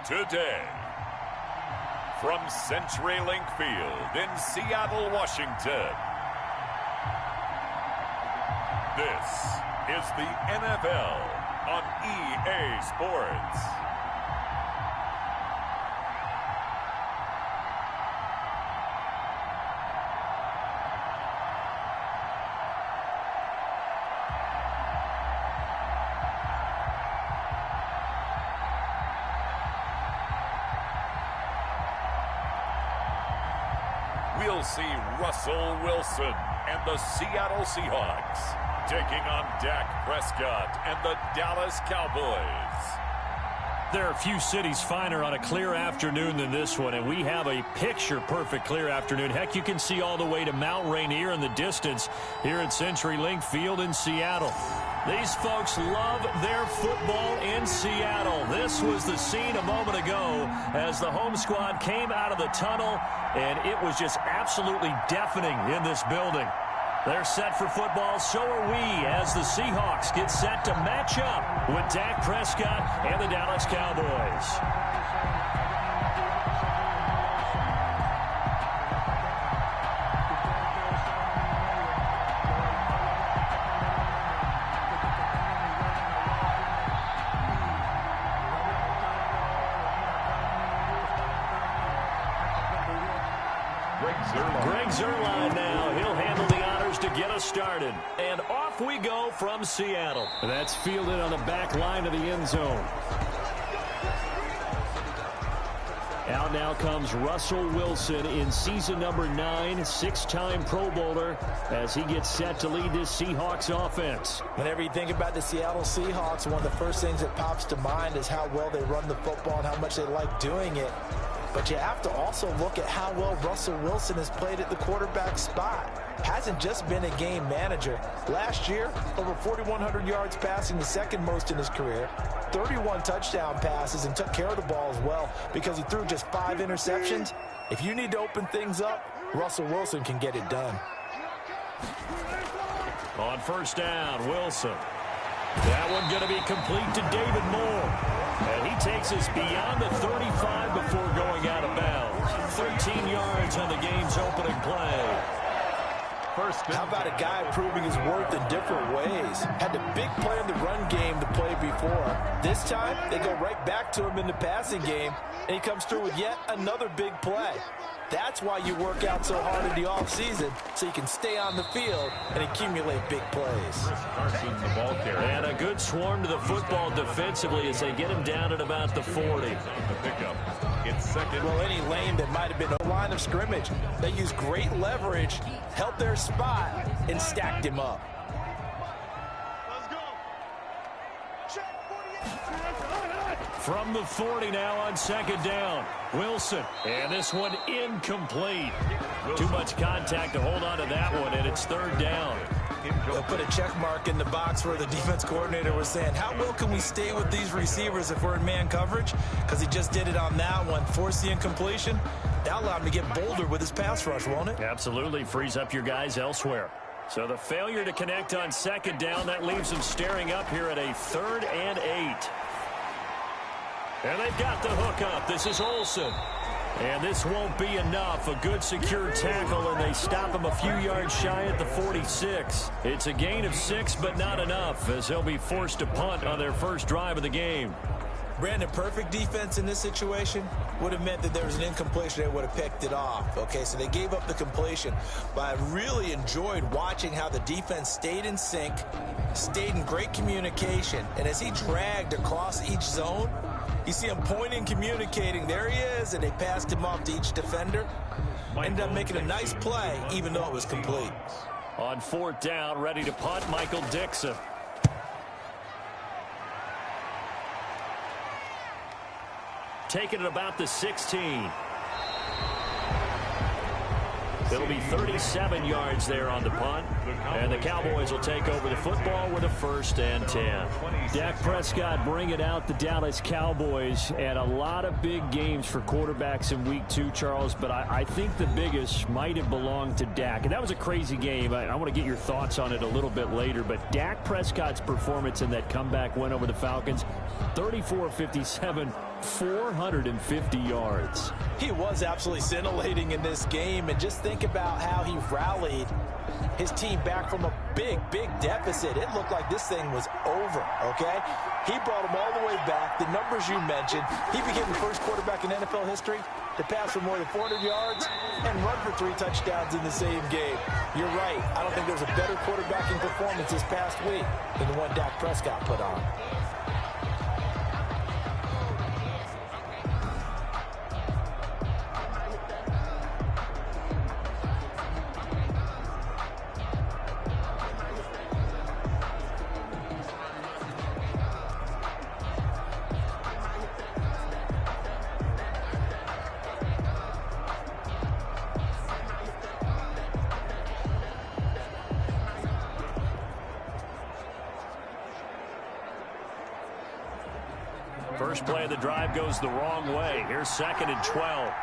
today. From CenturyLink Field in Seattle, Washington, this is the NFL on EA Sports. We'll see Russell Wilson and the Seattle Seahawks taking on Dak Prescott and the Dallas Cowboys. There are a few cities finer on a clear afternoon than this one, and we have a picture-perfect clear afternoon. Heck, you can see all the way to Mount Rainier in the distance here at CenturyLink Field in Seattle. These folks love their football in Seattle. This was the scene a moment ago as the home squad came out of the tunnel, and it was just absolutely deafening in this building. They're set for football, so are we, as the Seahawks get set to match up with Dak Prescott and the Dallas Cowboys. Greg Zuerlein now. He'll handle the honors to get us started. And off we go from Seattle. That's fielded on the back line of the end zone. Out now comes Russell Wilson in season number 9, six-time Pro Bowler, as he gets set to lead this Seahawks offense. Whenever you think about the Seattle Seahawks, one of the first things that pops to mind is how well they run the football and how much they like doing it. But you have to also look at how well Russell Wilson has played at the quarterback spot. Hasn't just been a game manager. Last year, over 4,100 yards passing, the second most in his career. 31 touchdown passes, and took care of the ball as well because he threw just 5 interceptions. If you need to open things up, Russell Wilson can get it done. On first down, Wilson. That one going to be complete to David Moore. And he takes us beyond the 35 before going out of bounds. 13 yards on the game's opening play. How about a guy proving his worth in different ways? Had the big play in the run game to play before. This time, they go right back to him in the passing game, and he comes through with yet another big play. That's why you work out so hard in the offseason, so you can stay on the field and accumulate big plays. And a good swarm to the football defensively as they get him down at about the 40. The pickup. It's second. Well, any lane that might have been a line of scrimmage, they used great leverage, held their spot, and stacked him up. From the 40 now on second down. Wilson. And this one incomplete. Too much contact to hold on to that one, and it's third down. They'll put a check mark in the box where the defense coordinator was saying, how well can we stay with these receivers if we're in man coverage? Because he just did it on that one. Force the incompletion. That'll allow him to get bolder with his pass rush, won't it? Absolutely. Frees up your guys elsewhere. So the failure to connect on second down, that leaves them staring up here at a 3rd and 8. And they've got the hook up. This is Olsen. And this won't be enough. A good secure tackle, and they stop him a few yards shy at the 46. It's a gain of 6, but not enough, as they'll be forced to punt on their first drive of the game. Brandon, perfect defense in this situation would have meant that there was an incompletion. They would have picked it off. Okay, so they gave up the completion. But I really enjoyed watching how the defense stayed in sync, stayed in great communication. And as he dragged across each zone, you see him pointing, communicating. There he is, and they passed him off to each defender. Ended up making a nice play, even though it was complete. On 4th down, ready to punt, Michael Dixon. Taking it about the 16. It'll be 37 yards there on the punt. And the Cowboys will take over the football with a 1st and 10. Dak Prescott bringing out the Dallas Cowboys, and a lot of big games for quarterbacks in week 2, Charles, but I think the biggest might have belonged to Dak. And that was a crazy game. I want to get your thoughts on it a little bit later, but Dak Prescott's performance in that comeback win over the Falcons, 34-57, 450 yards. He was absolutely scintillating in this game, and just think about how he rallied his team back from a big deficit. It looked like this thing was over, okay? He brought them all the way back. The numbers you mentioned, he became the first quarterback in NFL history to pass for more than 400 yards and run for 3 touchdowns in the same game. You're right. I don't think there was a better quarterbacking performance this past week than the one Dak Prescott put on. First play of the drive goes the wrong way. Here's 2nd and 12.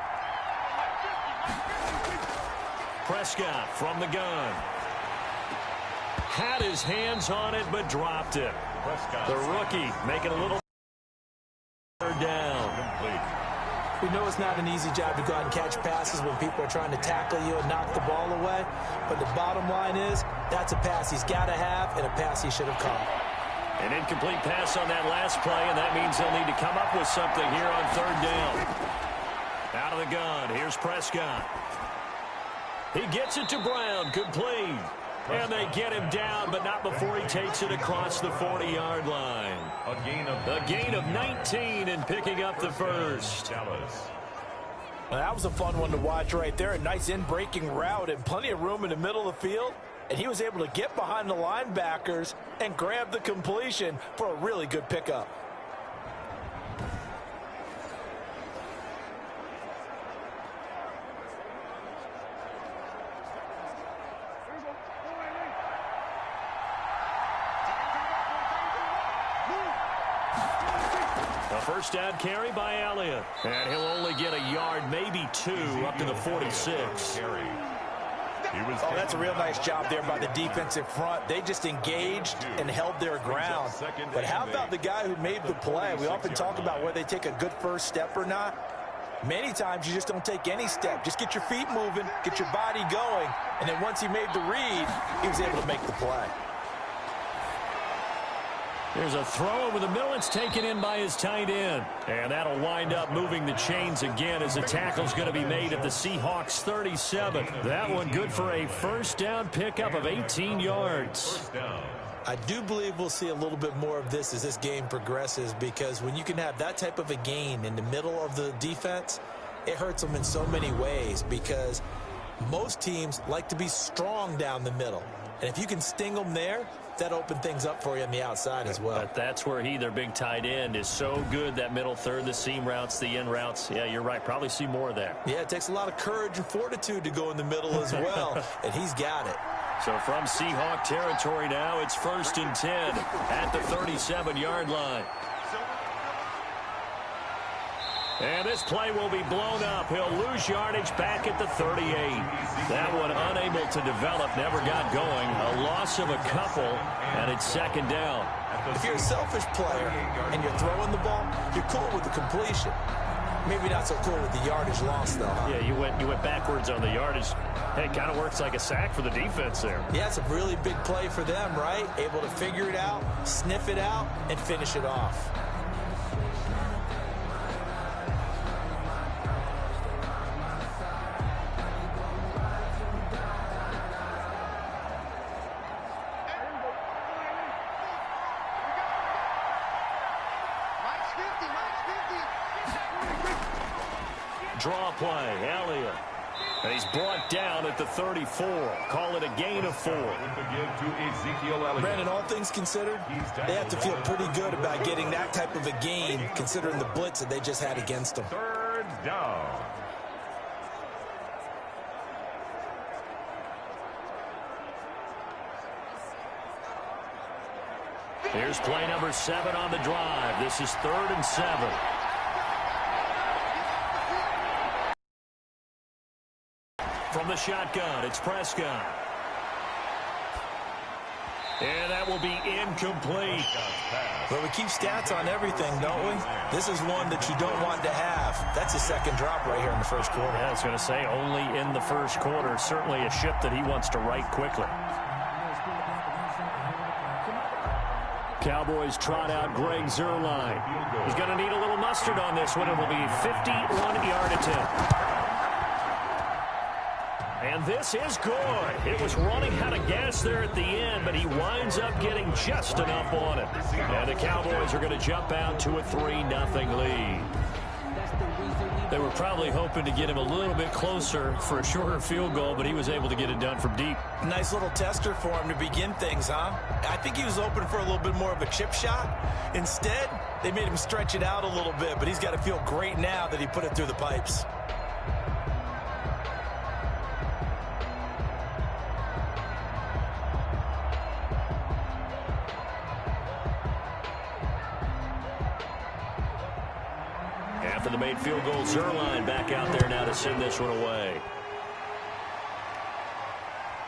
Prescott from the gun. Had his hands on it, but dropped it. The rookie making a little down. We know it's not an easy job to go out and catch passes when people are trying to tackle you and knock the ball away. But the bottom line is, that's a pass he's got to have and a pass he should have caught. An incomplete pass on that last play, and that means they'll need to come up with something here on 3rd down. Out of the gun, here's Prescott. He gets it to Brown, complete. And they get him down, but not before he takes it across the 40-yard line. A gain of 19 and picking up the first. Well, that was a fun one to watch right there. A nice in-breaking route and plenty of room in the middle of the field. And he was able to get behind the linebackers and grab the completion for a really good pickup. A first down carry by Elliott. And he'll only get a yard, maybe 2, up to the 46. Oh, that's a real nice job there by the defensive front. They just engaged and held their ground. But how about the guy who made the play? We often talk about whether they take a good first step or not. Many times you just don't take any step. Just get your feet moving, get your body going, and then once he made the read, he was able to make the play. There's a throw over the middle. It's taken in by his tight end. And that'll wind up moving the chains again as the tackle's going to be made at the Seahawks 37. That one good for a first down pickup of 18 yards. I do believe we'll see a little bit more of this as this game progresses, because when you can have that type of a gain in the middle of the defense, it hurts them in so many ways, because most teams like to be strong down the middle. And if you can sting them there, that opened things up for you on the outside as well. But that's where their big tight end, is so good, that middle third, the seam routes, the in routes. Yeah, you're right. Probably see more of that. Yeah, it takes a lot of courage and fortitude to go in the middle as well, and he's got it. So from Seahawk territory now, it's 1st and 10 at the 37-yard line. And this play will be blown up. He'll lose yardage back at the 38. That one unable to develop, never got going. A loss of a couple, and it's 2nd down. If you're a selfish player and you're throwing the ball, you're cool with the completion. Maybe not so cool with the yardage loss, though. Huh? Yeah, you went backwards on the yardage. Hey, it kind of works like a sack for the defense there. Yeah, it's a really big play for them, right? Able to figure it out, sniff it out, and finish it off. Draw play, Elliott. And he's brought down at the 34. Call it a gain of 4. Brandon, all things considered, they have to feel pretty good about getting that type of a gain, considering the blitz that they just had against them. 3rd down. Here's play number 7 on the drive. This is 3rd and 7. From the shotgun, it's Prescott. And that will be incomplete. Well, we keep stats on everything, don't we? This is one that you don't want to have. That's a second drop right here in the first quarter. Yeah, I was going to say, only in the first quarter. Certainly a ship that he wants to right quickly. Cowboys trot out Greg Zuerlein. He's going to need a little mustard on this one. It will be a 51-yard attempt. And this is good. It was running out of gas there at the end, but he winds up getting just enough on it. And the Cowboys are going to jump out to a 3-0 lead. They were probably hoping to get him a little bit closer for a shorter field goal, but he was able to get it done from deep. Nice little tester for him to begin things, huh? I think he was open for a little bit more of a chip shot. Instead, they made him stretch it out a little bit, but he's got to feel great now that he put it through the pipes. After the made field goal, Zuerlein back out there now to send this one away.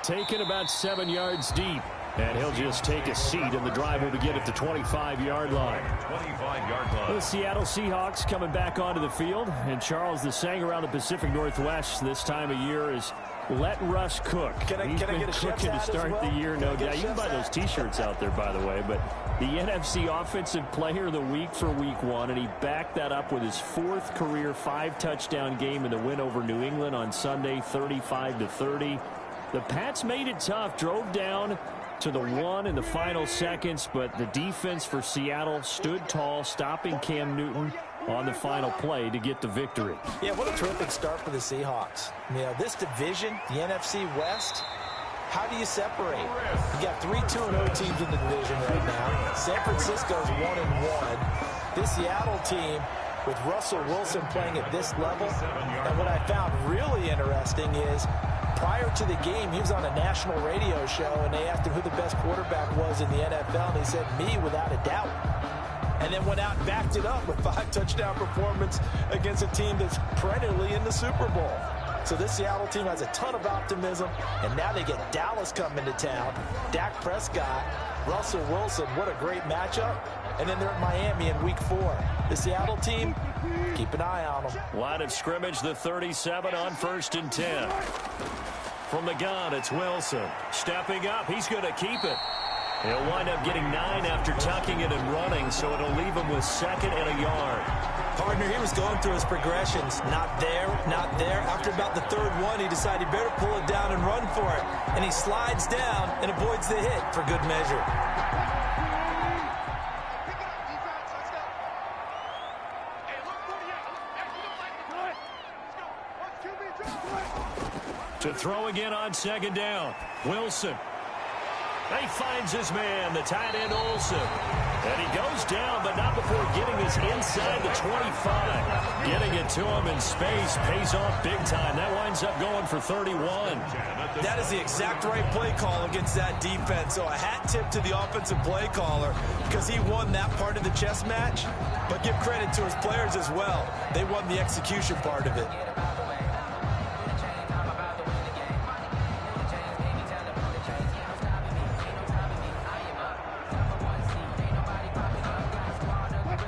Taken about 7 yards deep. And he'll just take a seat, and the drive will begin at the 25-yard line. 25-yard line. The Seattle Seahawks coming back onto the field. And, Charles, the saying around the Pacific Northwest this time of year is let Russ cook. He's been cooking to start the year, no doubt. You can buy those T-shirts out there, by the way. But the NFC Offensive Player of the Week for Week 1, and he backed that up with his 4th career 5-touchdown game in the win over New England on Sunday, 35-30. The Pats made it tough, drove down to the 1 in the final seconds, but the defense for Seattle stood tall, stopping Cam Newton on the final play to get the victory. Yeah, what a terrific start for the Seahawks. You know, this division, the NFC West, how do you separate? You got 3 2-0 teams in the division right now. San Francisco's 1-1. This Seattle team with Russell Wilson playing at this level. And what I found really interesting is prior to the game, he was on a national radio show, and they asked him who the best quarterback was in the NFL, and he said, me, without a doubt. And then went out and backed it up with 5-touchdown performance against a team that's perennially in the Super Bowl. So this Seattle team has a ton of optimism, and now they get Dallas coming to town. Dak Prescott, Russell Wilson, what a great matchup. And then they're at Miami in Week 4. The Seattle team, keep an eye on them. Line of scrimmage, the 37 on 1st and 10. From the gun, it's Wilson. Stepping up, he's going to keep it. He'll wind up getting 9 after tucking it and running, so it'll leave him with 2nd and a yard. Partner, he was going through his progressions. Not there, not there. After about the 3rd one, he decided he better pull it down and run for it. And he slides down and avoids the hit for good measure. To throw again on 2nd down. Wilson. He finds his man, the tight end Olsen. And he goes down, but not before getting this inside the 25. Getting it to him in space pays off big time. That winds up going for 31. That is the exact right play call against that defense. So a hat tip to the offensive play caller because he won that part of the chess match. But give credit to his players as well. They won the execution part of it.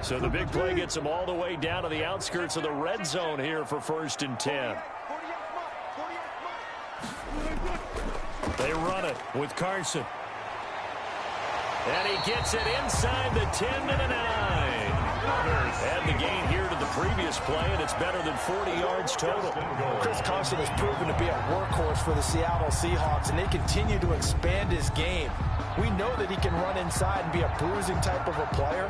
So the big play gets him all the way down to the outskirts of the red zone here for 1st and 10. They run it with Carson. And he gets it inside the 10 to the 9. Add the gain here to the previous play, and it's better than 40 yards total. Chris Carson has proven to be a workhorse for the Seattle Seahawks, and they continue to expand his game. We know that he can run inside and be a bruising type of a player,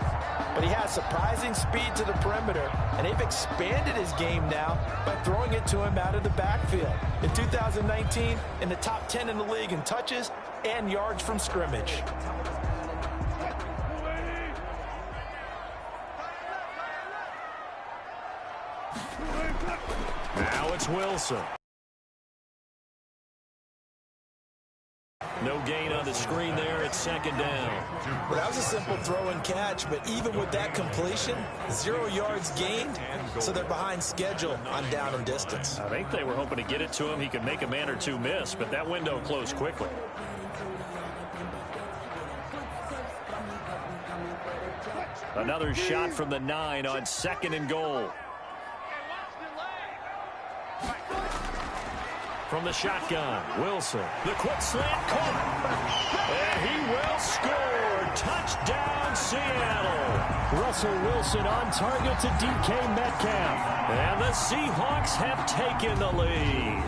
but he has surprising speed to the perimeter, and they've expanded his game now by throwing it to him out of the backfield. In 2019, in the top 10 in the league in touches and yards from scrimmage. Now it's Wilson. No gain on the screen there. It's 2nd down. Well, that was a simple throw and catch, but even with that completion, 0 yards gained, so they're behind schedule on down and distance. I think they were hoping to get it to him. He could make a man or two miss, but that window closed quickly. Another shot from the 9 on 2nd and goal. From the shotgun, Wilson. The quick slant caught. And he will score. Touchdown, Seattle. Russell Wilson on target to DK Metcalf. And the Seahawks have taken the lead.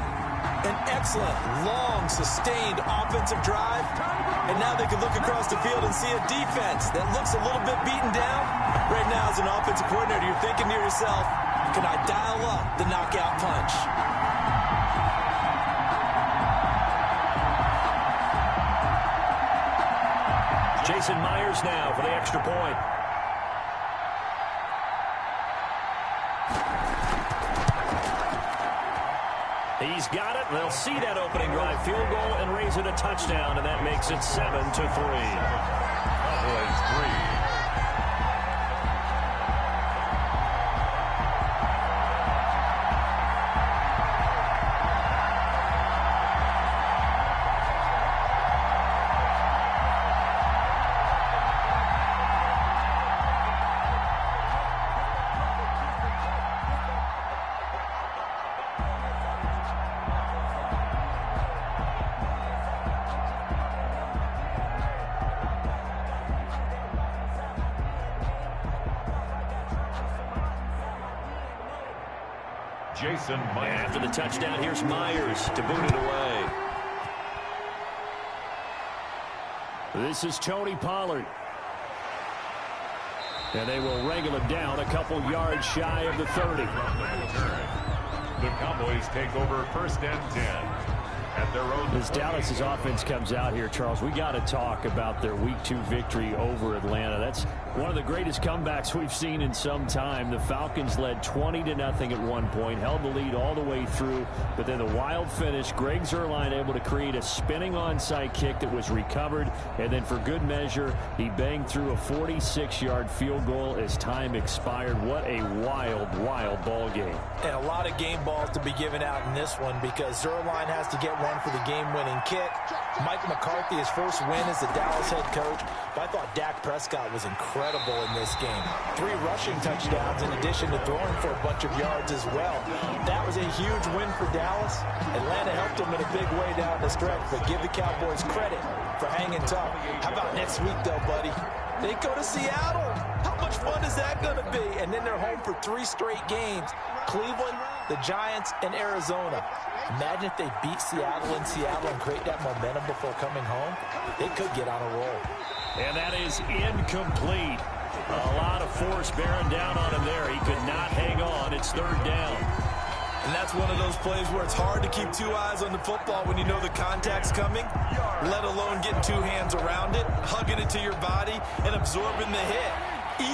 An excellent, long, sustained offensive drive. And now they can look across the field and see a defense that looks a little bit beaten down. Right now, as an offensive coordinator, you're thinking to yourself, can I dial up the knockout punch? Jason Myers now for the extra point. He's got it. They'll see that opening drive field goal and raise it a touchdown, and that makes it 7-3. Cowboys 3. Jason Myers. After the touchdown, here's Myers to boot it away. This is Tony Pollard. And they will wrangle him down a couple yards shy of the 30. The Cowboys take over 1st and 10. At their own. As Dallas's offense comes out here, Charles, we got to talk about their Week 2 victory over Atlanta. That's one of the greatest comebacks we've seen in some time. The Falcons led 20-0 at one point, held the lead all the way through, but then the wild finish, Greg Zuerlein able to create a spinning onside kick that was recovered, and then for good measure, he banged through a 46-yard field goal as time expired. What a wild, wild ball game. And a lot of game balls to be given out in this one because Zuerlein has to get one for the game-winning kick. Mike McCarthy, his first win as the Dallas head coach. But I thought Dak Prescott was incredible in this game. 3 rushing touchdowns in addition to throwing for a bunch of yards as well. That was a huge win for Dallas. Atlanta helped them in a big way down the stretch, but give the Cowboys credit for hanging tough. How about next week, though, buddy? They go to Seattle. How much fun is that going to be? And then they're home for 3 straight games. Cleveland, the Giants, and Arizona. Imagine if they beat Seattle in Seattle and create that momentum before coming home. They could get on a roll. And that is incomplete. A lot of force bearing down on him there. He could not hang on. It's 3rd down. And that's one of those plays where it's hard to keep 2 eyes on the football when you know the contact's coming, let alone getting 2 hands around it, hugging it to your body, and absorbing the hit.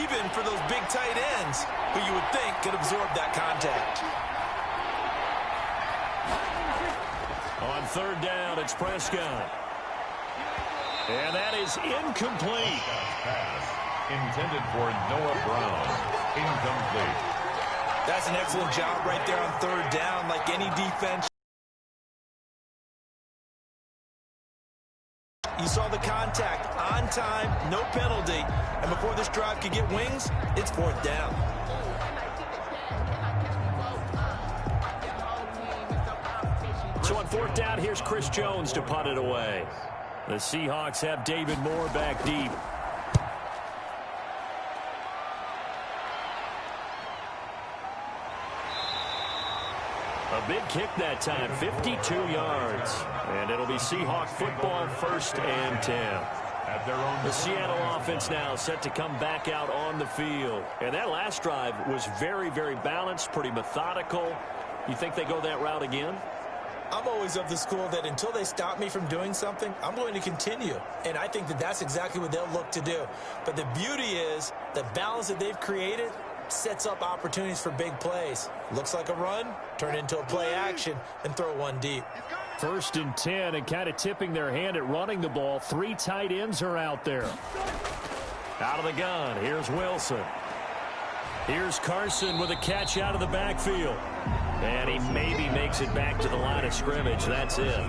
Even for those big tight ends who you would think could absorb that contact. On 3rd down, it's Prescott. And that is incomplete. Pass intended for Noah Brown. Incomplete. That's an excellent job right there on 3rd down. Like any defense. You saw the contact on time, no penalty. And before this drive could get wings, it's 4th down. So on 4th down, here's Chris Jones to punt it away. The Seahawks have David Moore back deep. A big kick that time, 52 yards. And it'll be Seahawk football, 1st and 10. At their own. The Seattle offense now set to come back out on the field. And that last drive was very, very balanced, pretty methodical. You think they go that route again? I'm always of the school that until they stop me from doing something, I'm going to continue. And I think that that's exactly what they'll look to do. But the beauty is the balance that they've created sets up opportunities for big plays. Looks like a run, turn into a play action, and throw one deep. 1st and 10, and kind of tipping their hand at running the ball. 3 tight ends are out there. Out of the gun, here's Wilson. Here's Carson with a catch out of the backfield. And he maybe makes it back to the line of scrimmage. That's it.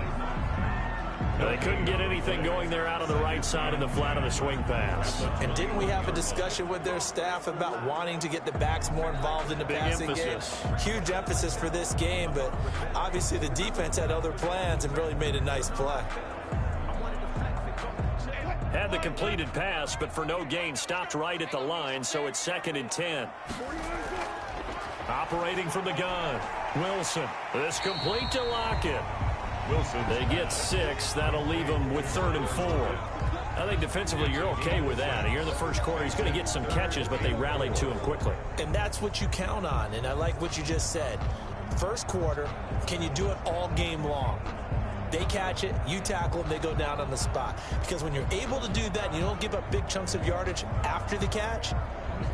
They couldn't get anything going there out on the right side in the flat of the swing pass. And didn't we have a discussion with their staff about wanting to get the backs more involved in the passing game? Huge emphasis for this game, but obviously the defense had other plans and really made a nice play. Had the completed pass, but for no gain, stopped right at the line, so it's 2nd and 10. Operating from the gun, Wilson. This complete to Lockett. Wilson. They get 6. That'll leave them with 3rd and 4. I think defensively you're okay with that. Here in the first quarter, he's going to get some catches, but they rallied to him quickly. And that's what you count on, and I like what you just said. First quarter, can you do it all game long? They catch it, you tackle them, they go down on the spot. Because when you're able to do that and you don't give up big chunks of yardage after the catch,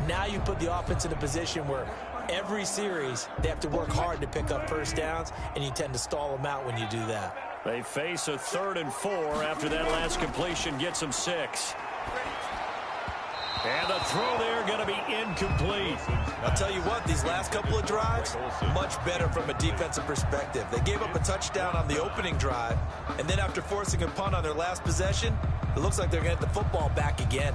now you put the offense in a position where every series they have to work hard to pick up first downs, and you tend to stall them out when you do that. They face a 3rd and 4 after that last completion gets them 6. And the throw there going to be incomplete. I'll tell you what, these last couple of drives, much better from a defensive perspective. They gave up a touchdown on the opening drive, and then after forcing a punt on their last possession, it looks like they're going to get the football back again.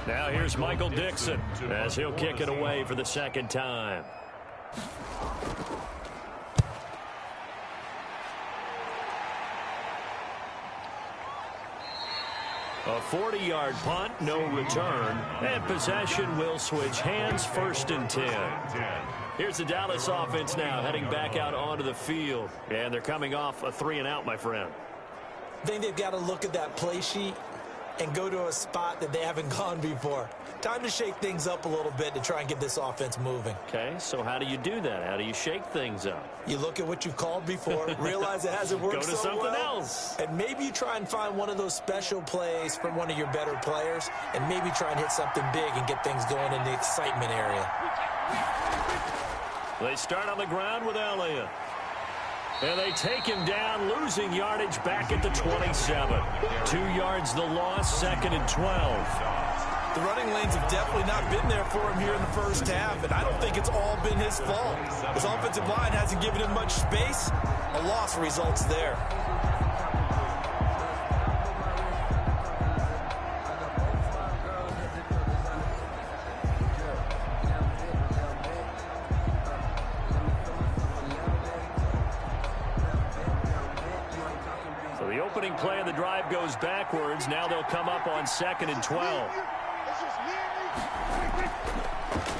Now here's Michael Dixon as he'll kick it away for the 2nd time. A 40-yard punt, no return, and possession will switch hands, 1st and 10. Here's the Dallas offense now heading back out onto the field, and they're coming off a 3-and-out, my friend. I think they've got to look at that play sheet and go to a spot that they haven't gone before. Time to shake things up a little bit to try and get this offense moving. Okay, so how do you do that? How do you shake things up? You look at what you've called before, realize it hasn't worked so well. Go to something else. And maybe you try and find one of those special plays from one of your better players, and maybe try and hit something big and get things going in the excitement area. They start on the ground with Elliott. And they take him down, losing yardage back at the 27. 2 yards the loss, 2nd and 12. The running lanes have definitely not been there for him here in the first half, and I don't think it's all been his fault. His offensive line hasn't given him much space. A loss results there. The opening play of the drive goes backwards. Now they'll come up on 2nd and 12.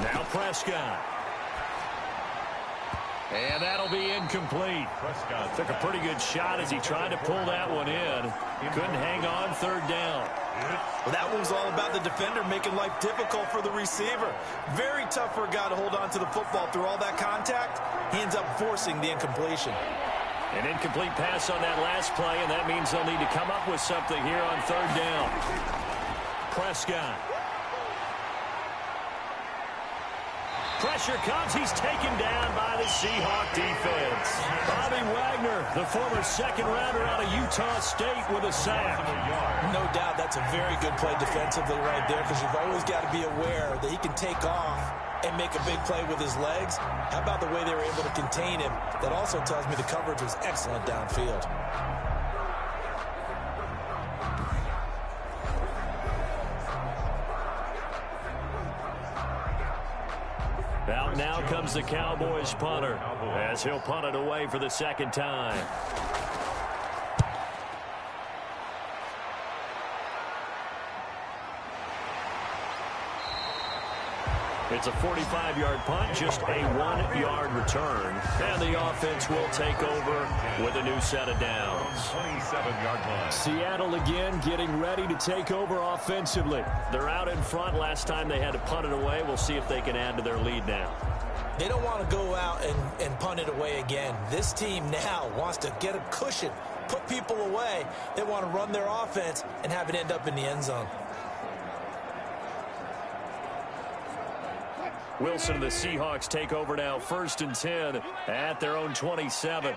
Now Prescott. And that'll be incomplete. Prescott took a pretty good shot as he tried to pull that one in. Couldn't hang on, 3rd down. Well, that one was all about the defender making life difficult for the receiver. Very tough for a guy to hold on to the football through all that contact. He ends up forcing the incompletion. An incomplete pass on that last play, and that means they'll need to come up with something here on 3rd down. Prescott. Pressure comes. He's taken down by the Seahawk defense. Bobby Wagner, the former 2nd-rounder out of Utah State, with a sack. No doubt that's a very good play defensively right there, because you've always got to be aware that he can take off and make a big play with his legs. How about the way they were able to contain him? That also tells me the coverage was excellent downfield. Out now comes the Cowboys punter as he'll punt it away for the 2nd time. It's a 45-yard punt, just a 1-yard return. And the offense will take over with a new set of downs. 27-yard line. Seattle again getting ready to take over offensively. They're out in front. Last time they had to punt it away. We'll see if they can add to their lead now. They don't want to go out and punt it away again. This team now wants to get a cushion, put people away. They want to run their offense and have it end up in the end zone. Wilson and the Seahawks take over now, 1st and 10 at their own 27.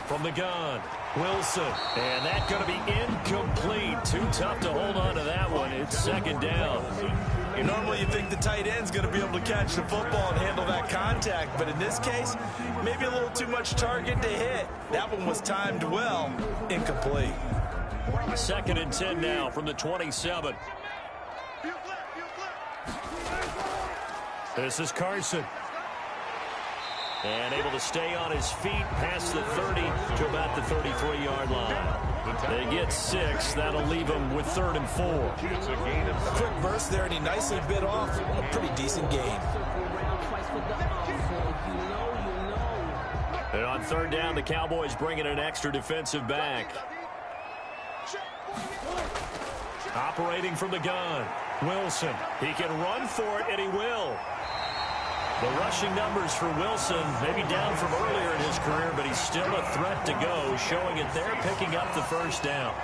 From the gun, Wilson. And that's going to be incomplete. Too tough to hold on to that one. It's 2nd down. Normally you think the tight end's going to be able to catch the football and handle that contact, but in this case, maybe a little too much target to hit. That one was timed well, incomplete. 2nd and 10 now from the 27. This is Carson. And able to stay on his feet past the 30 to about the 33-yard line. They get 6. That'll leave them with 3rd and 4. A quick burst there, and he nicely bit off a pretty decent gain. And on 3rd down, the Cowboys bring in an extra defensive back. Operating from the gun, Wilson. He can run for it, and he will. The rushing numbers for Wilson, maybe down from earlier in his career, but he's still a threat to go, showing it there, picking up the 1st down.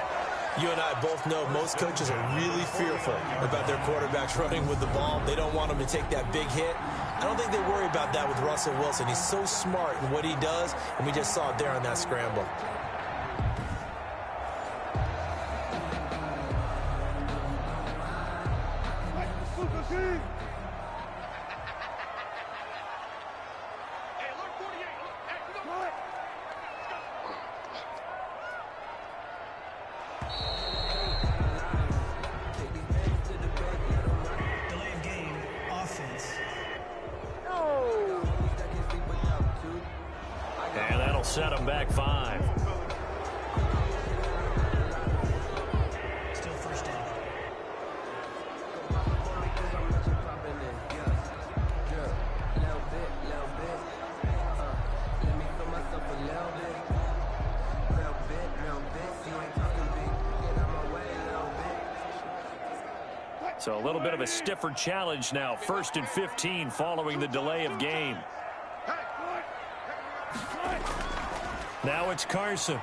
You and I both know most coaches are really fearful about their quarterbacks running with the ball. They don't want them to take that big hit. I don't think they worry about that with Russell Wilson. He's so smart in what he does, and we just saw it there on that scramble. And that'll set him back 5. Still 1st down. So a little bit of a stiffer challenge now. 1st and 15 following the delay of game. Now it's Carson.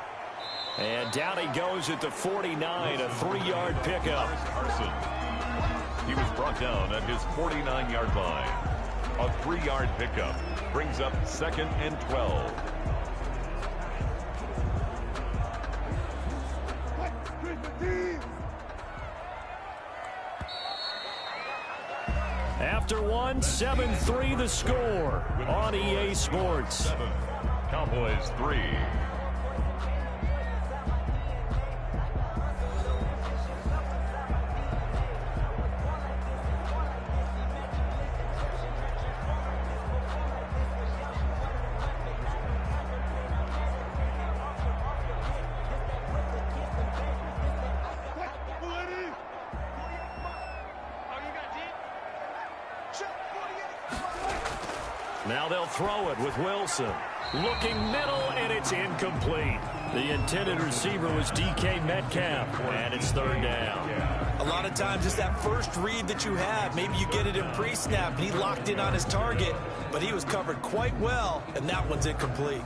And down he goes at the 49, a 3-yard pickup. Carson. He was brought down at his 49-yard line. A 3-yard pickup brings up 2nd and 12. After one, 7-3 the score on EA Sports. 7, Cowboys 3. Now they'll throw it with Wilson. Looking middle, and it's incomplete. The intended receiver was DK Metcalf, and it's 3rd down. A lot of times it's that first read that you have. Maybe you get it in pre-snap. He locked in on his target, but he was covered quite well, and that one's incomplete.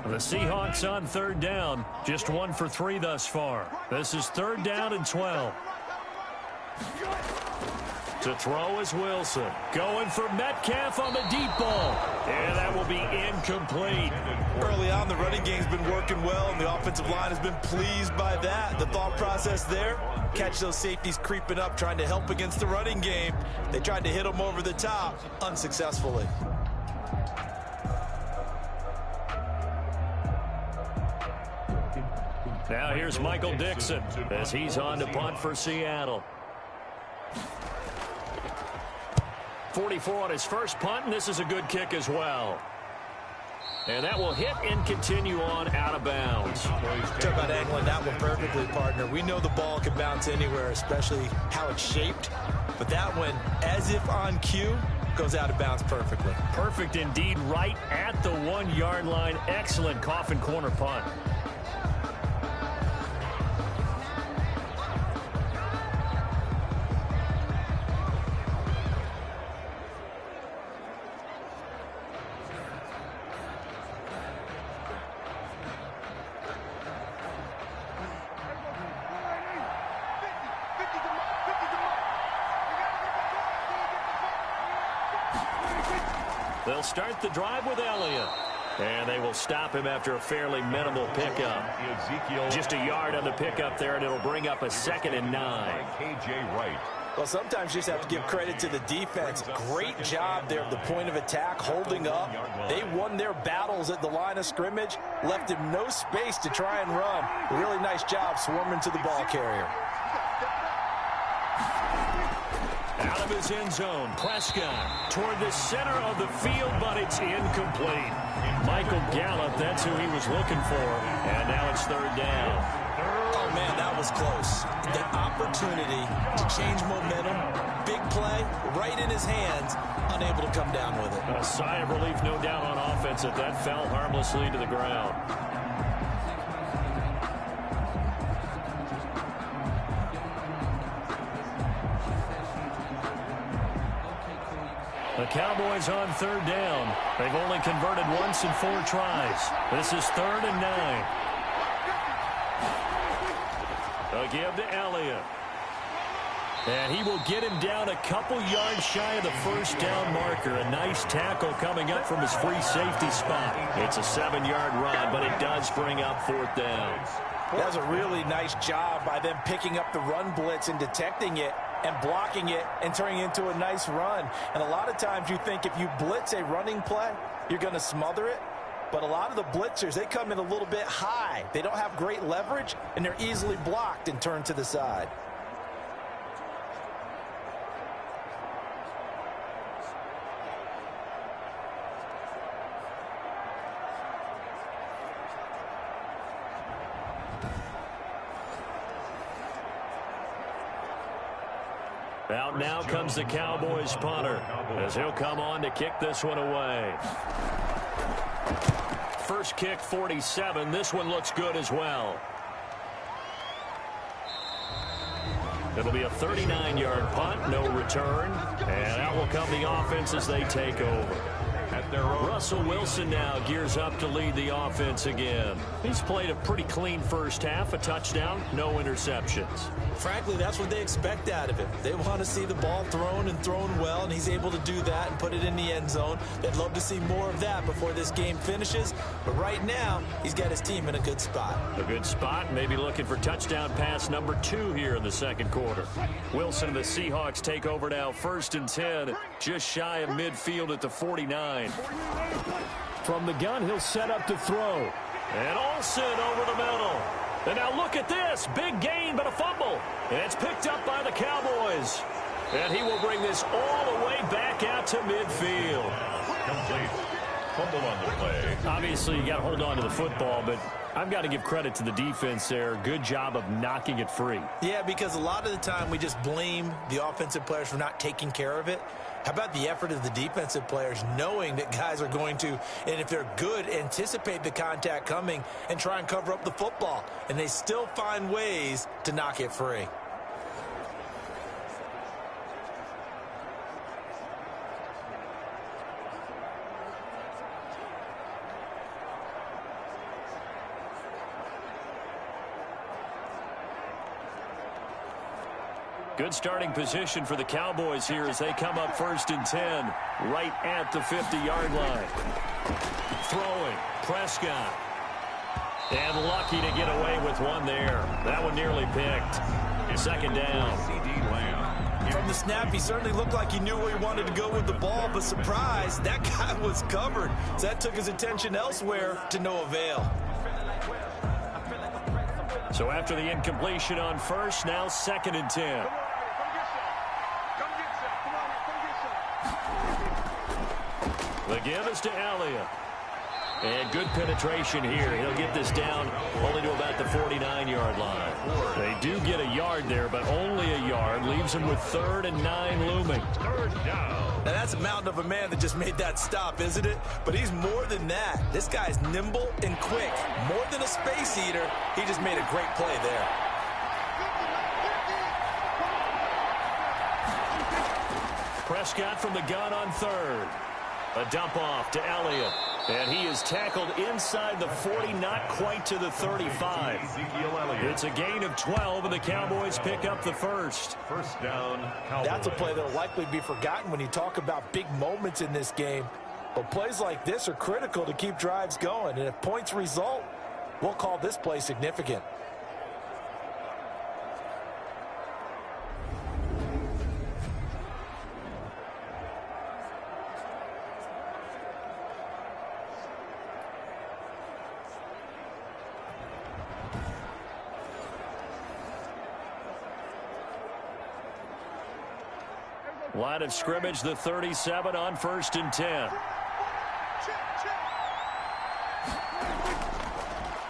The Seahawks on 3rd down. Just 1 for 3 thus far. This is 3rd down and 12. To throw is Wilson. Going for Metcalf on the deep ball. And that will be incomplete. Early on, the running game's been working well, and the offensive line has been pleased by that. The thought process there, catch those safeties creeping up, trying to help against the running game. They tried to hit them over the top, unsuccessfully. Now here's Michael Dixon as he's on to punt for Seattle. 44 on his first punt, and this is a good kick as well. And that will hit and continue on out of bounds. Talk about angling that one perfectly, partner. We know the ball can bounce anywhere, especially how it's shaped. But that one, as if on cue, goes out of bounds perfectly. Perfect indeed, right at the 1-yard line. Excellent coffin corner punt. They'll start the drive with Elliott. And they will stop him after a fairly minimal pickup. Just a yard on the pickup there, and it'll bring up a 2nd and 9. Well, sometimes you just have to give credit to the defense. Great job there at the point of attack, holding up. They won their battles at the line of scrimmage, left him no space to try and run. A really nice job swarming to the ball carrier. Out of his end zone, Prescott toward the center of the field, but it's incomplete. Michael Gallup, that's who he was looking for, and now it's 3rd down. Oh, man, that was close. The opportunity to change momentum, big play, right in his hands, unable to come down with it. A sigh of relief, no doubt, on offense that fell harmlessly to the ground. The Cowboys on 3rd down. They've only converted once in 4 tries. This is 3rd and 9. A give to Elliott. And he will get him down a couple yards shy of the 1st down marker. A nice tackle coming up from his free safety spot. It's a 7-yard run, but it does bring up 4th down. That was a really nice job by them picking up the run blitz and detecting it and blocking it and turning it into a nice run. And a lot of times you think if you blitz a running play, you're going to smother it. But a lot of the blitzers, they come in a little bit high. They don't have great leverage, and they're easily blocked and turned to the side. Out now comes the Cowboys punter as he'll come on to kick this one away. First kick, 47. This one looks good as well. It'll be a 39-yard punt, no return. And out will come the offense as they take over. Russell Wilson now gears up to lead the offense again. He's played a pretty clean first half, a touchdown, no interceptions. Frankly, that's what they expect out of him. They want to see the ball thrown and thrown well, and he's able to do that and put it in the end zone. They'd love to see more of that before this game finishes. But right now, he's got his team in a good spot. A good spot, maybe looking for touchdown pass number 2 here in the 2nd quarter. Wilson and the Seahawks take over now, 1st and 10, just shy of midfield at the 49. From the gun, he'll set up to throw. And Olsen over the middle. And now look at this. Big gain, but a fumble. And it's picked up by the Cowboys. And he will bring this all the way back out to midfield. Complete. Fumble on the play. Obviously, you got to hold on to the football, but I've got to give credit to the defense there. Good job of knocking it free. Yeah, because a lot of the time we just blame the offensive players for not taking care of it. How about the effort of the defensive players knowing that guys are going to, and if they're good, anticipate the contact coming and try and cover up the football. And they still find ways to knock it free. Good starting position for the Cowboys here as they come up 1st and 10, right at the 50-yard line. Throwing, Prescott. And lucky to get away with one there. That one nearly picked. 2nd down. From the snap, he certainly looked like he knew where he wanted to go with the ball, but surprise, that guy was covered. So that took his attention elsewhere to no avail. So after the incompletion on 1st, now 2nd and 10. The give is to Elliott. And good penetration here. He'll get this down only to about the 49-yard line. They do get a yard there, but only a yard. Leaves him with 3rd and 9 looming. 3rd down. Now that's a mountain of a man that just made that stop, isn't it? But he's more than that. This guy's nimble and quick. More than a space eater, he just made a great play there. Prescott from the gun on 3rd. A dump off to Elliott. And he is tackled inside the 40, not quite to the 35. It's a gain of 12, and the Cowboys pick up the 1st. 1st down, Cowboys. That's a play that will likely be forgotten when you talk about big moments in this game. But plays like this are critical to keep drives going, and if points result, we'll call this play significant. Line of scrimmage, the 37 on 1st and 10.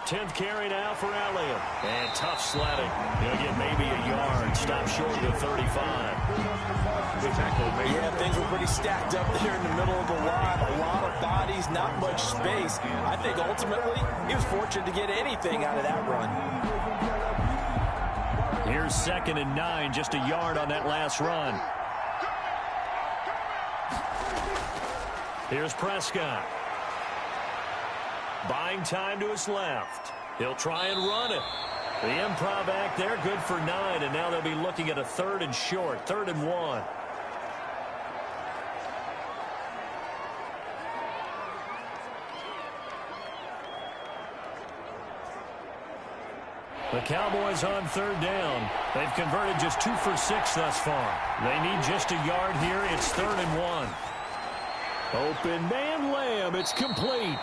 10th carry now for Elliott. And tough sledding. He'll get maybe a yard. Stop short of the 35. Yeah, things were pretty stacked up there in the middle of the line. A lot of bodies, not much space. I think ultimately he was fortunate to get anything out of that run. Here's 2nd and 9, just a yard on that last run. Here's Prescott. Buying time to his left. He'll try and run it. The improv act there, good for 9, and now they'll be looking at a 3rd and short, 3rd and 1. The Cowboys on 3rd down. They've converted just 2 for 6 thus far. They need just a yard here. It's 3rd and 1. Open man Lamb. It's complete.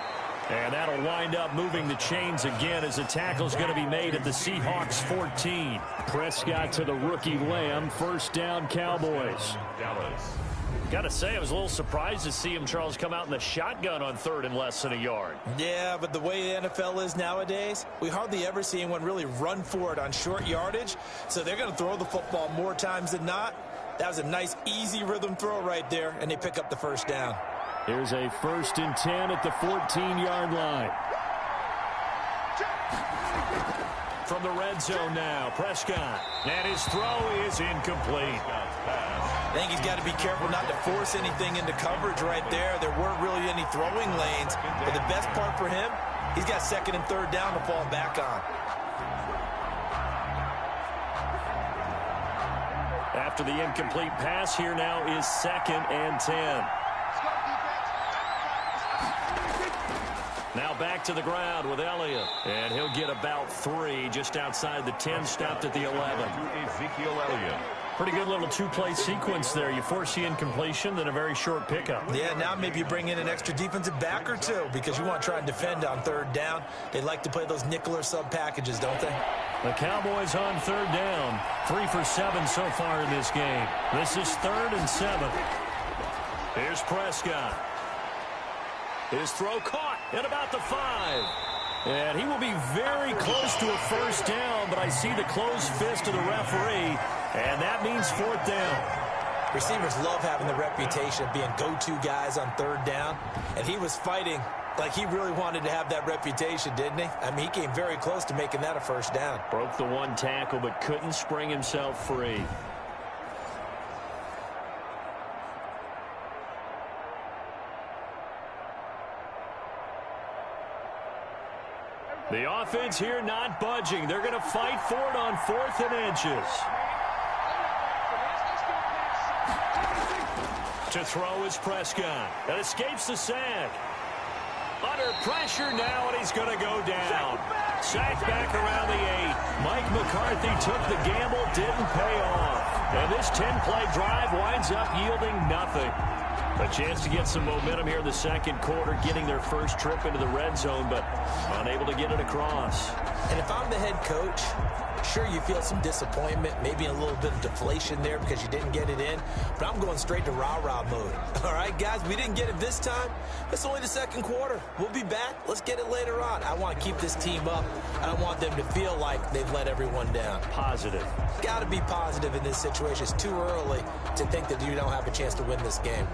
And that'll wind up moving the chains again as the tackle's going to be made at the Seahawks 14. Prescott to the rookie Lamb. 1st down Cowboys. Got to say, I was a little surprised to see him, Charles, come out in the shotgun on 3rd and less than a yard. Yeah, but the way the NFL is nowadays, we hardly ever see anyone really run for it on short yardage. So they're going to throw the football more times than not. That was a nice, easy rhythm throw right there, and they pick up the 1st down. Here's a 1st and 10 at the 14-yard line. From the red zone now, Prescott. And his throw is incomplete. I think he's got to be careful not to force anything into coverage right there. There weren't really any throwing lanes. But the best part for him, he's got 2nd and 3rd down to fall back on. After the incomplete pass, here now is 2nd and 10. Now back to the ground with Elliott. And he'll get about 3 just outside the 10, stopped at the 11. Ezekiel Elliott. Pretty good little 2-play sequence there. You force the incompletion, then a very short pickup. Yeah, now maybe you bring in an extra defensive back or 2 because you want to try and defend on 3rd down. They like to play those nickel or sub packages, don't they? The Cowboys on 3rd down. 3 for 7 so far in this game. This is 3rd and 7. Here's Prescott. His throw caught at about the 5. And he will be very close to a 1st down, but I see the closed fist of the referee, and that means 4th down. Receivers love having the reputation of being go-to guys on 3rd down, and he was fighting like he really wanted to have that reputation, didn't he? I mean, he came very close to making that a 1st down. Broke the 1 tackle, but couldn't spring himself free. The offense here not budging. They're going to fight for it on 4th and inches. To throw is Prescott. That escapes the sack. Under pressure now, and he's going to go down. Sacked back around the 8. Mike McCarthy took the gamble, didn't pay off. And this 10-play drive winds up yielding nothing. A chance to get some momentum here in the 2nd quarter, getting their first trip into the red zone, but unable to get it across. And if I'm the head coach, sure, you feel some disappointment, maybe a little bit of deflation there because you didn't get it in, but I'm going straight to rah-rah mode. All right, guys, we didn't get it this time. It's only the 2nd quarter. We'll be back. Let's get it later on. I want to keep this team up. I don't want them to feel like they've let everyone down. Positive. Got to be positive in this situation. It's too early to think that you don't have a chance to win this game.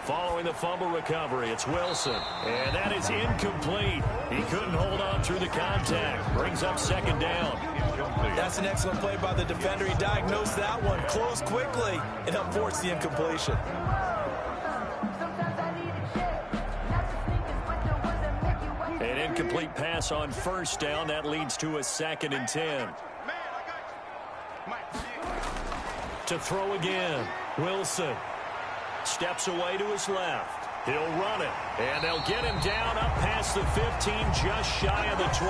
Following the fumble recovery, it's Wilson. And that is incomplete. He couldn't hold on through the contact. Brings up 2nd down. That's an excellent play by the defender. He diagnosed that one, closed quickly, and helped force the incompletion. Incomplete pass on first down. That leads to a 2nd and 10. To throw again. Wilson steps away to his left. He'll run it, and they'll get him down up past the 15, just shy of the 20.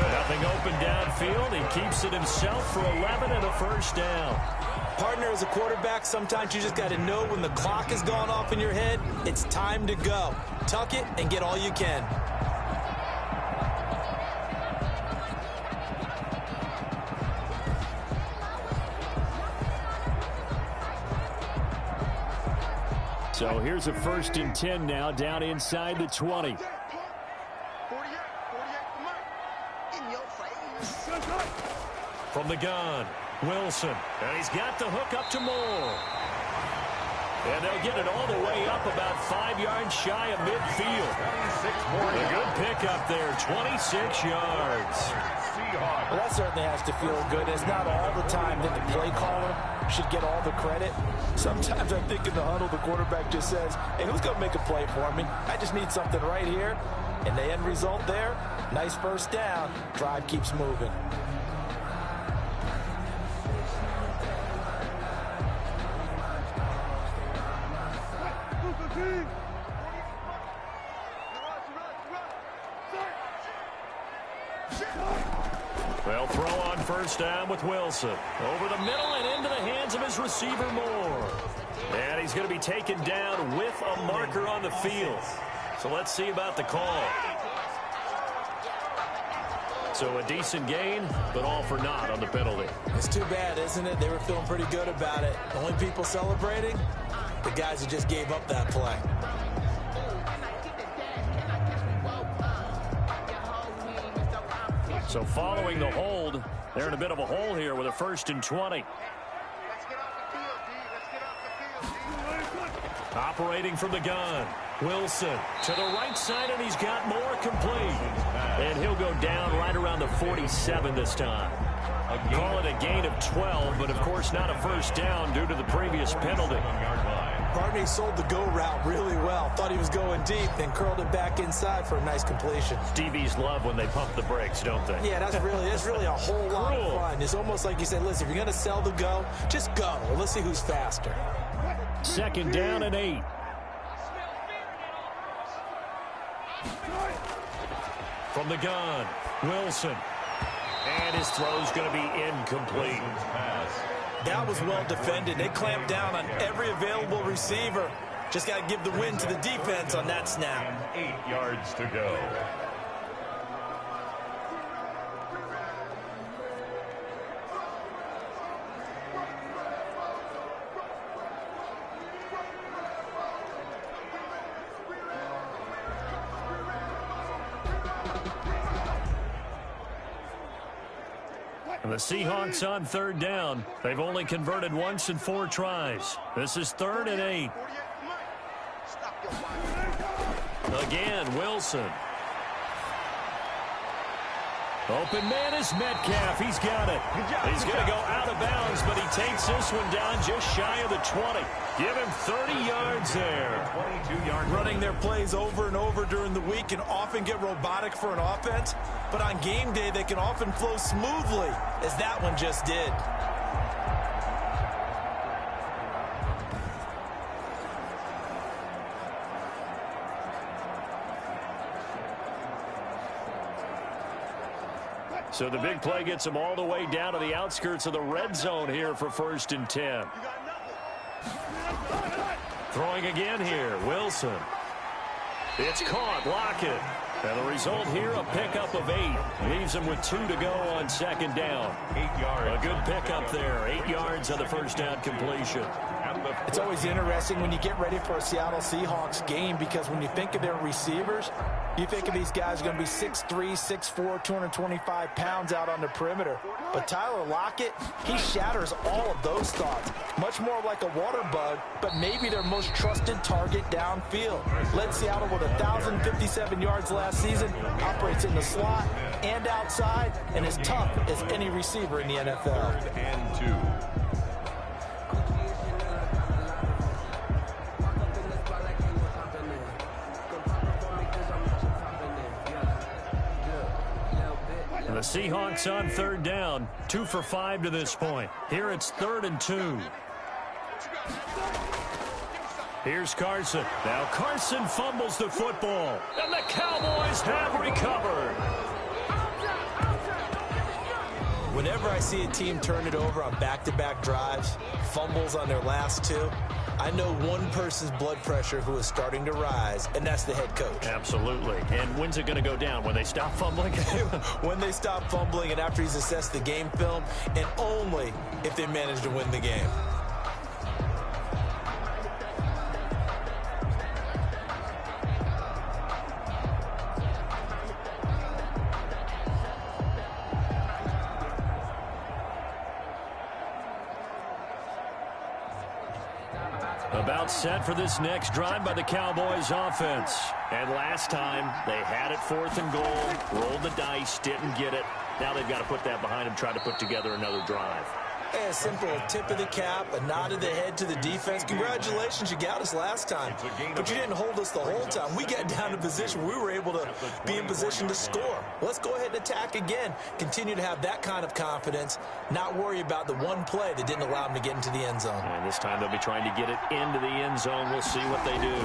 Nothing open downfield. He keeps it himself for 11 and a first down. Partner, as a quarterback, sometimes you just got to know when the clock has gone off in your head, it's time to go. Tuck it and get all you can. So here's a 1st and 10 now, down inside the 20. From the gun, Wilson. And he's got the hook up to Moore. And they'll get it all the way up about 5 yards shy of midfield. A good pickup there, 26 yards. Well, that certainly has to feel good. It's not all the time that the play caller should get all the credit. Sometimes I think in the huddle, the quarterback just says, hey, who's going to make a play for me? I just need something right here. And the end result there, nice first down. Drive keeps moving. They'll throw on first down with Wilson. Over the middle and into the hands of his receiver, Moore. And he's going to be taken down with a marker on the field. So let's see about the call. So a decent gain, but all for naught on the penalty. It's too bad, isn't it? They were feeling pretty good about it. The only people celebrating, the guys who just gave up that play. So following the hold, they're in a bit of a hole here with a 1st and 20. Operating from the gun. Wilson to the right side, and he's got Moore complete. And he'll go down right around the 47 this time. Call it a gain of 12, but of course not a first down due to the previous penalty. Barney sold the go route really well. Thought he was going deep, then curled it back inside for a nice completion. DBs love when they pump the brakes, don't they? Yeah, that's really a whole lot of fun. It's almost like you said, listen, if you're going to sell the go, just go. Let's see who's faster. 2nd down and 8. From the gun, Wilson. And his throw's going to be incomplete. That was well defended. They clamped down on every available receiver. Just got to give the win to the defense on that snap. 8 yards to go. And the Seahawks on 3rd down. They've only converted once in 4 tries. This is 3rd and 8. Again, Wilson. Open man is Metcalf. He's got it. He's going to go out of bounds, but he takes this one down just shy of the 20. Give him 30 yards there. 22-yard running their plays over and over during the week can often get robotic for an offense, but on game day they can often flow smoothly, as that one just did. So the big play gets him all the way down to the outskirts of the red zone here for 1st and 10. Throwing again here, Wilson. It's caught, Lockett. And the result here, a pickup of 8. Leaves him with 2 to go on 2nd down. 8 yards. A good pickup there. 8 yards on the first down completion. It's always interesting when you get ready for a Seattle Seahawks game, because when you think of their receivers, you think of these guys are going to be 6'3", 6'4", 225 pounds out on the perimeter. But Tyler Lockett, he shatters all of those thoughts. Much more like a water bug, but maybe their most trusted target downfield. Led Seattle with 1,057 yards last season, operates in the slot and outside, and is tough as any receiver in the NFL. 3rd and 2. Seahawks on third down. 2 for 5 to this point. Here it's 3rd and 2. Here's Carson. Now Carson fumbles the football. And the Cowboys have recovered. Whenever I see a team turn it over on back-to-back drives, fumbles on their last 2, I know one person's blood pressure who is starting to rise, and that's the head coach. Absolutely. And when's it going to go down? When they stop fumbling? When they stop fumbling and after he's assessed the game film, and only if they manage to win the game. About set for this next drive by the Cowboys offense. And last time, they had it 4th and goal, rolled the dice, didn't get it. Now they've got to put that behind them, try to put together another drive. Hey, a simple tip of the cap, a nod of the head to the defense. Congratulations, you got us last time. But you didn't hold us the whole time. We got down to position where we were able to be in position to score. Let's go ahead and attack again. Continue to have that kind of confidence, not worry about the one play that didn't allow them to get into the end zone. And this time they'll be trying to get it into the end zone. We'll see what they do.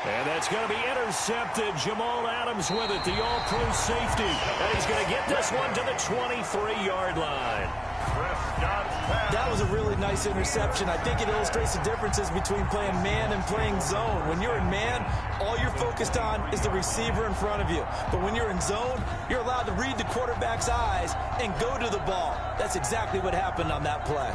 And that's going to be intercepted. Jamal Adams with it, the all-pro safety. And he's going to get this one to the 23-yard line. That was a really nice interception. I think it illustrates the differences between playing man and playing zone. When you're in man, all you're focused on is the receiver in front of you. But when you're in zone, you're allowed to read the quarterback's eyes and go to the ball. That's exactly what happened on that play.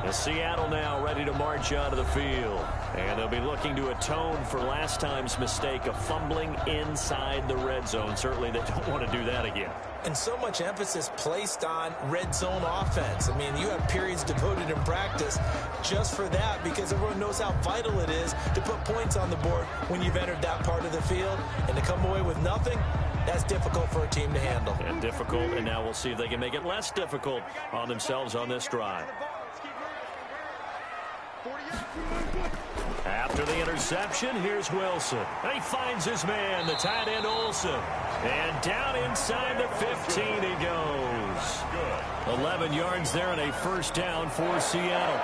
And Seattle now ready to march onto the field. And they'll be looking to atone for last time's mistake of fumbling inside the red zone. Certainly they don't want to do that again. And so much emphasis placed on red zone offense. I mean, you have periods devoted in practice just for that because everyone knows how vital it is to put points on the board when you've entered that part of the field. And to come away with nothing, that's difficult for a team to handle. And difficult, and now we'll see if they can make it less difficult on themselves on this drive. After the interception, here's Wilson. And he finds his man, the tight end Olsen. And down inside the 15 he goes. 11 yards there and a first down for Seattle.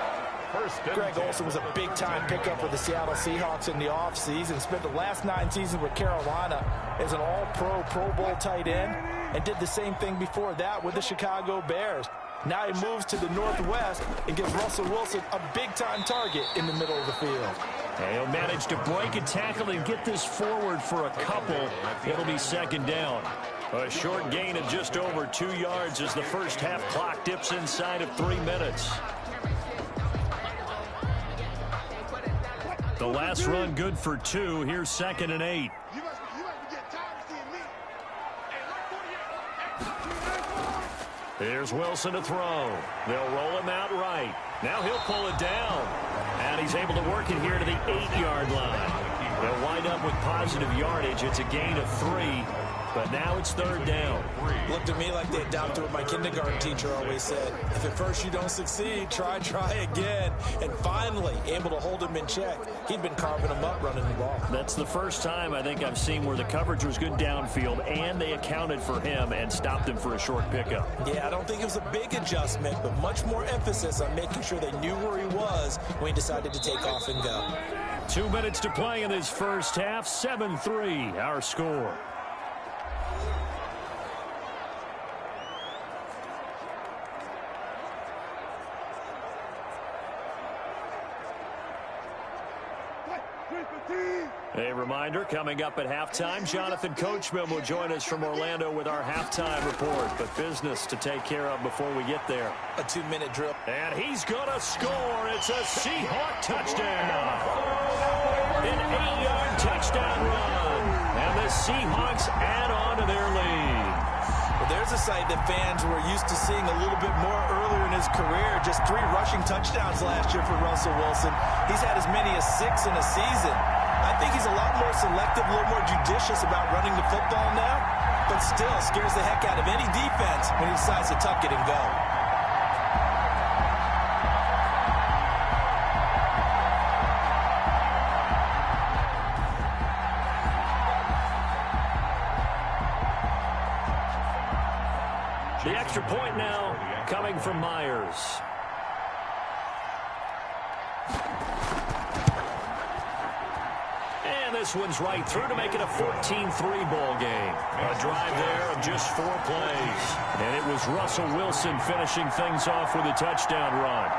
Greg Olsen was a big-time pickup for the Seattle Seahawks in the offseason. Spent the last 9 seasons with Carolina as an all-pro, Pro Bowl tight end, and did the same thing before that with the Chicago Bears. Now he moves to the northwest and gives Russell Wilson a big-time target in the middle of the field. And he'll manage to break a tackle and get this forward for a couple. It'll be second down. A short gain of just over 2 yards as the first half clock dips inside of 3 minutes. The last run good for 2. Here's 2nd and 8. Here's Wilson to throw. They'll roll him out right. Now he'll pull it down. And he's able to work it here to the 8-yard line. They'll wind up with positive yardage. It's a gain of 3. But now it's 3rd down. Looked to me like they adopted what my kindergarten teacher always said. If at first you don't succeed, try again. And finally, able to hold him in check. He'd been carving him up running the ball. That's the first time I think I've seen where the coverage was good downfield and they accounted for him and stopped him for a short pickup. Yeah, I don't think it was a big adjustment, but much more emphasis on making sure they knew where he was when he decided to take off and go. 2 minutes to play in this first half. 7-3, our score. A reminder, coming up at halftime, Jonathan Coachman will join us from Orlando with our halftime report. But business to take care of before we get there. A 2-minute drill. And he's going to score. It's a Seahawk touchdown. An 8-yard touchdown run. And the Seahawks add on to their lead. Well, there's a sight that fans were used to seeing a little bit more earlier in his career. Just 3 rushing touchdowns last year for Russell Wilson. He's had as many as 6 in a season. I think he's a lot more selective, a little more judicious about running the football now, but still scares the heck out of any defense when he decides to tuck it and go. The extra point now coming from Myers. And this one's right through to make it a 14-3 ball game. A drive there of just 4 plays. And it was Russell Wilson finishing things off with a touchdown run.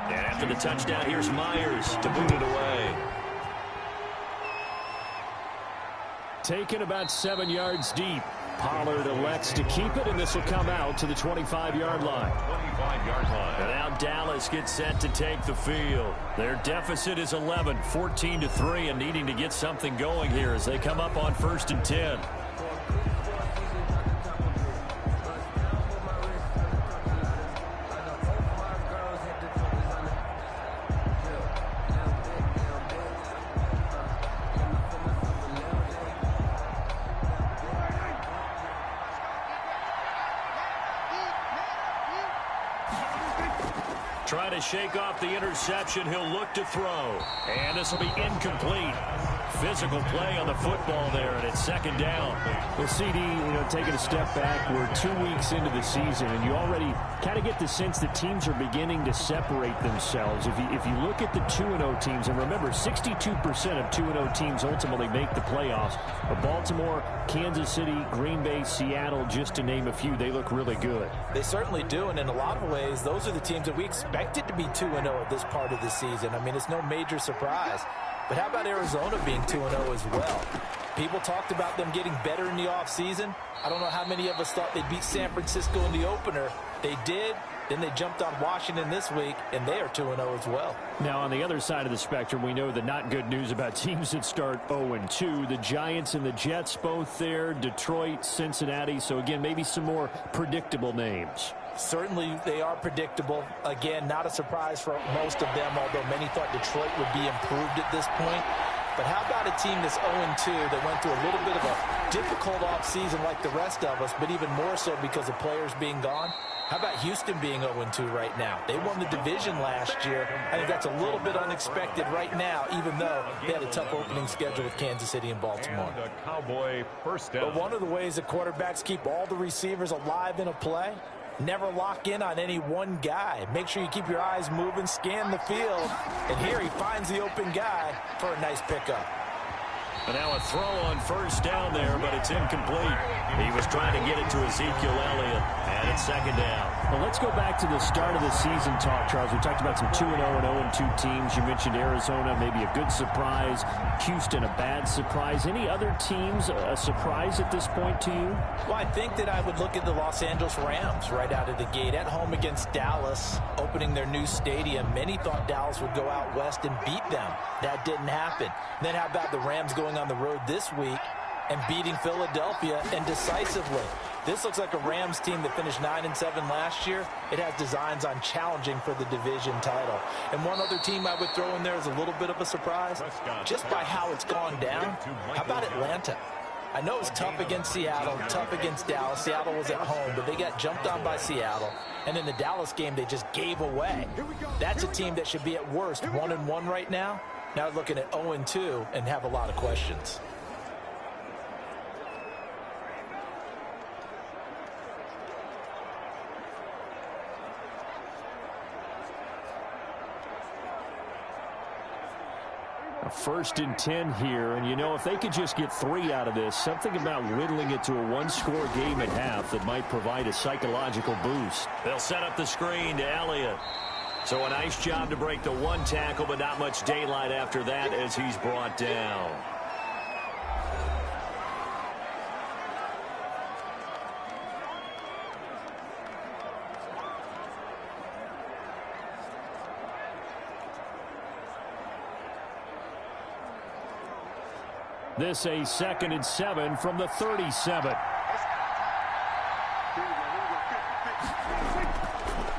After the touchdown, here's Myers to boot it away. Taken about 7 yards deep. Pollard elects to keep it, and this will come out to the 25-yard line. 25-yard line. And now Dallas gets set to take the field. Their deficit is 11, 14-3, and needing to get something going here as they come up on 1st and 10. Trying to shake off the interception. He'll look to throw. And this will be incomplete. Physical play on the football there, and it's 2nd down. Well, CD, taking a step back, we're 2 weeks into the season, and you already kind of get the sense that teams are beginning to separate themselves. If you look at the 2-0 teams, and remember, 62% of 2-0 teams ultimately make the playoffs. Baltimore, Kansas City, Green Bay, Seattle, just to name a few, they look really good. They certainly do, and in a lot of ways, those are the teams that we expected to be 2-0 at this part of the season. I mean, it's no major surprise. But how about Arizona being 2-0 as well? People talked about them getting better in the offseason. I don't know how many of us thought they'd beat San Francisco in the opener. They did. Then they jumped on Washington this week, and they are 2-0 as well. Now, on the other side of the spectrum, we know the not good news about teams that start 0-2. The Giants and the Jets both there. Detroit, Cincinnati. So, again, maybe some more predictable names. Certainly they are predictable. Again, not a surprise for most of them, although many thought Detroit would be improved at this point. But how about a team that's 0-2 that went through a little bit of a difficult offseason like the rest of us, but even more so because of players being gone? How about Houston being 0-2 right now? They won the division last year. I think that's a little bit unexpected right now, even though they had a tough opening schedule with Kansas City and Baltimore. And a Cowboy first down. But one of the ways that quarterbacks keep all the receivers alive in a play, never lock in on any one guy. Make sure you keep your eyes moving, scan the field, and here he finds the open guy for a nice pickup. And now a throw on 1st down there, but it's incomplete. He was trying to get it to Ezekiel Elliott, and it's 2nd down. Well, let's go back to the start of the season talk, Charles. We talked about some 2-0 and 0-2 teams. You mentioned Arizona, maybe a good surprise. Houston, a bad surprise. Any other teams a surprise at this point to you? Well, I think that I would look at the Los Angeles Rams right out of the gate. At home against Dallas, opening their new stadium. Many thought Dallas would go out west and beat them. That didn't happen. Then how about the Rams going on the road this week and beating Philadelphia and decisively? This looks like a Rams team that finished 9-7 last year. It has designs on challenging for the division title. And one other team I would throw in there is a little bit of a surprise, just by how it's gone down. How about Atlanta? I know it's tough against Seattle, tough against Dallas. Seattle was at home, but they got jumped on by Seattle. And in the Dallas game, they just gave away. That's a team that should be at worst 1-1 right now. Now looking at 0-2 and have a lot of questions. A 1st and 10 here, and if they could just get 3 out of this, something about whittling it to a 1-score game at half that might provide a psychological boost. They'll set up the screen to Elliott. So a nice job to break the 1 tackle, but not much daylight after that as he's brought down. This a 2nd and 7 from the 37.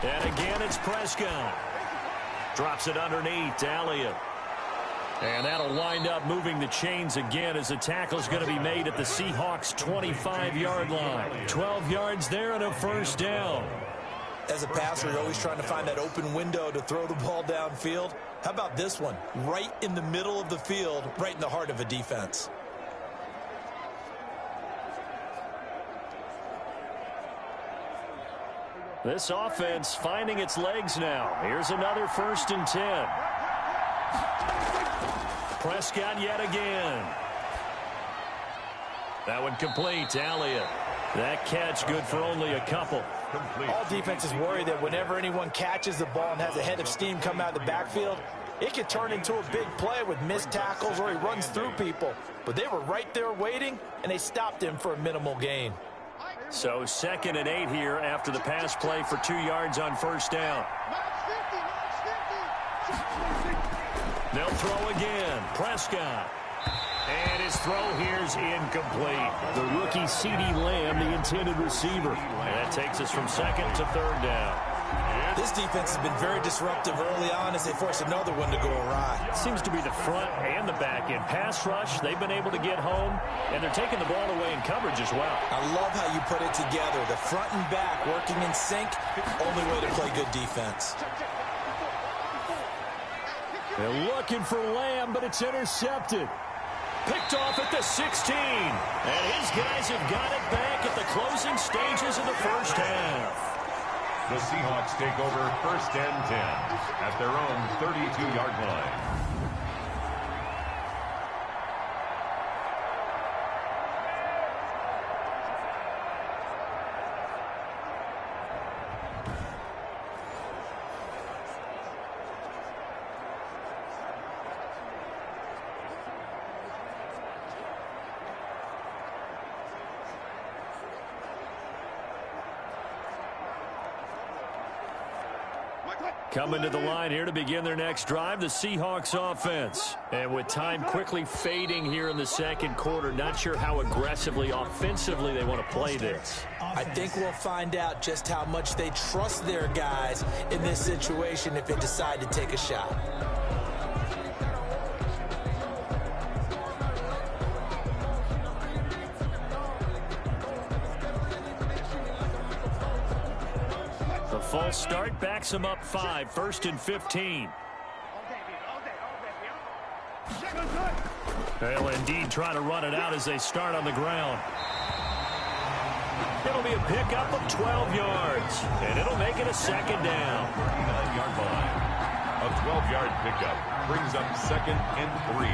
And again, it's Prescott. Drops it underneath to Elliott. And that'll wind up moving the chains again as the tackle's going to be made at the Seahawks' 25-yard line. 12 yards there and a first down. As a passer, you're always trying to find that open window to throw the ball downfield. How about this one? Right in the middle of the field, right in the heart of a defense. This offense finding its legs now. Here's another 1st and 10. Prescott yet again. That one complete to Elliott. That catch good for only a couple. Complete. All defenses worry that whenever anyone catches the ball and has a head of steam come out of the backfield, it could turn into a big play with missed tackles or he runs through people. But they were right there waiting, and they stopped him for a minimal gain. So 2nd and 8 here after the pass play for 2 yards on first down. They'll throw again. Prescott. And his throw here's incomplete. The rookie CeeDee Lamb, the intended receiver. And that takes us from 2nd to 3rd down. This defense has been very disruptive early on as they force another one to go awry. Seems to be the front and the back end. Pass rush, they've been able to get home, and they're taking the ball away in coverage as well. I love how you put it together. The front and back working in sync, only way to play good defense. They're looking for Lamb, but it's intercepted. Picked off at the 16. And his guys have got it back at the closing stages of the first half. The Seahawks take over 1st and 10 at their own 32-yard line. Coming to the line here to begin their next drive, the Seahawks offense. And with time quickly fading here in the 2nd quarter, not sure how aggressively, offensively they want to play this. I think we'll find out just how much they trust their guys in this situation if they decide to take a shot. The false start backs them up 5, 1st and 15. They'll indeed try to run it out as they start on the ground. It'll be a pickup of 12 yards, and it'll make it a 2nd down. 39-yard line. A 12-yard pickup brings up 2nd and 3.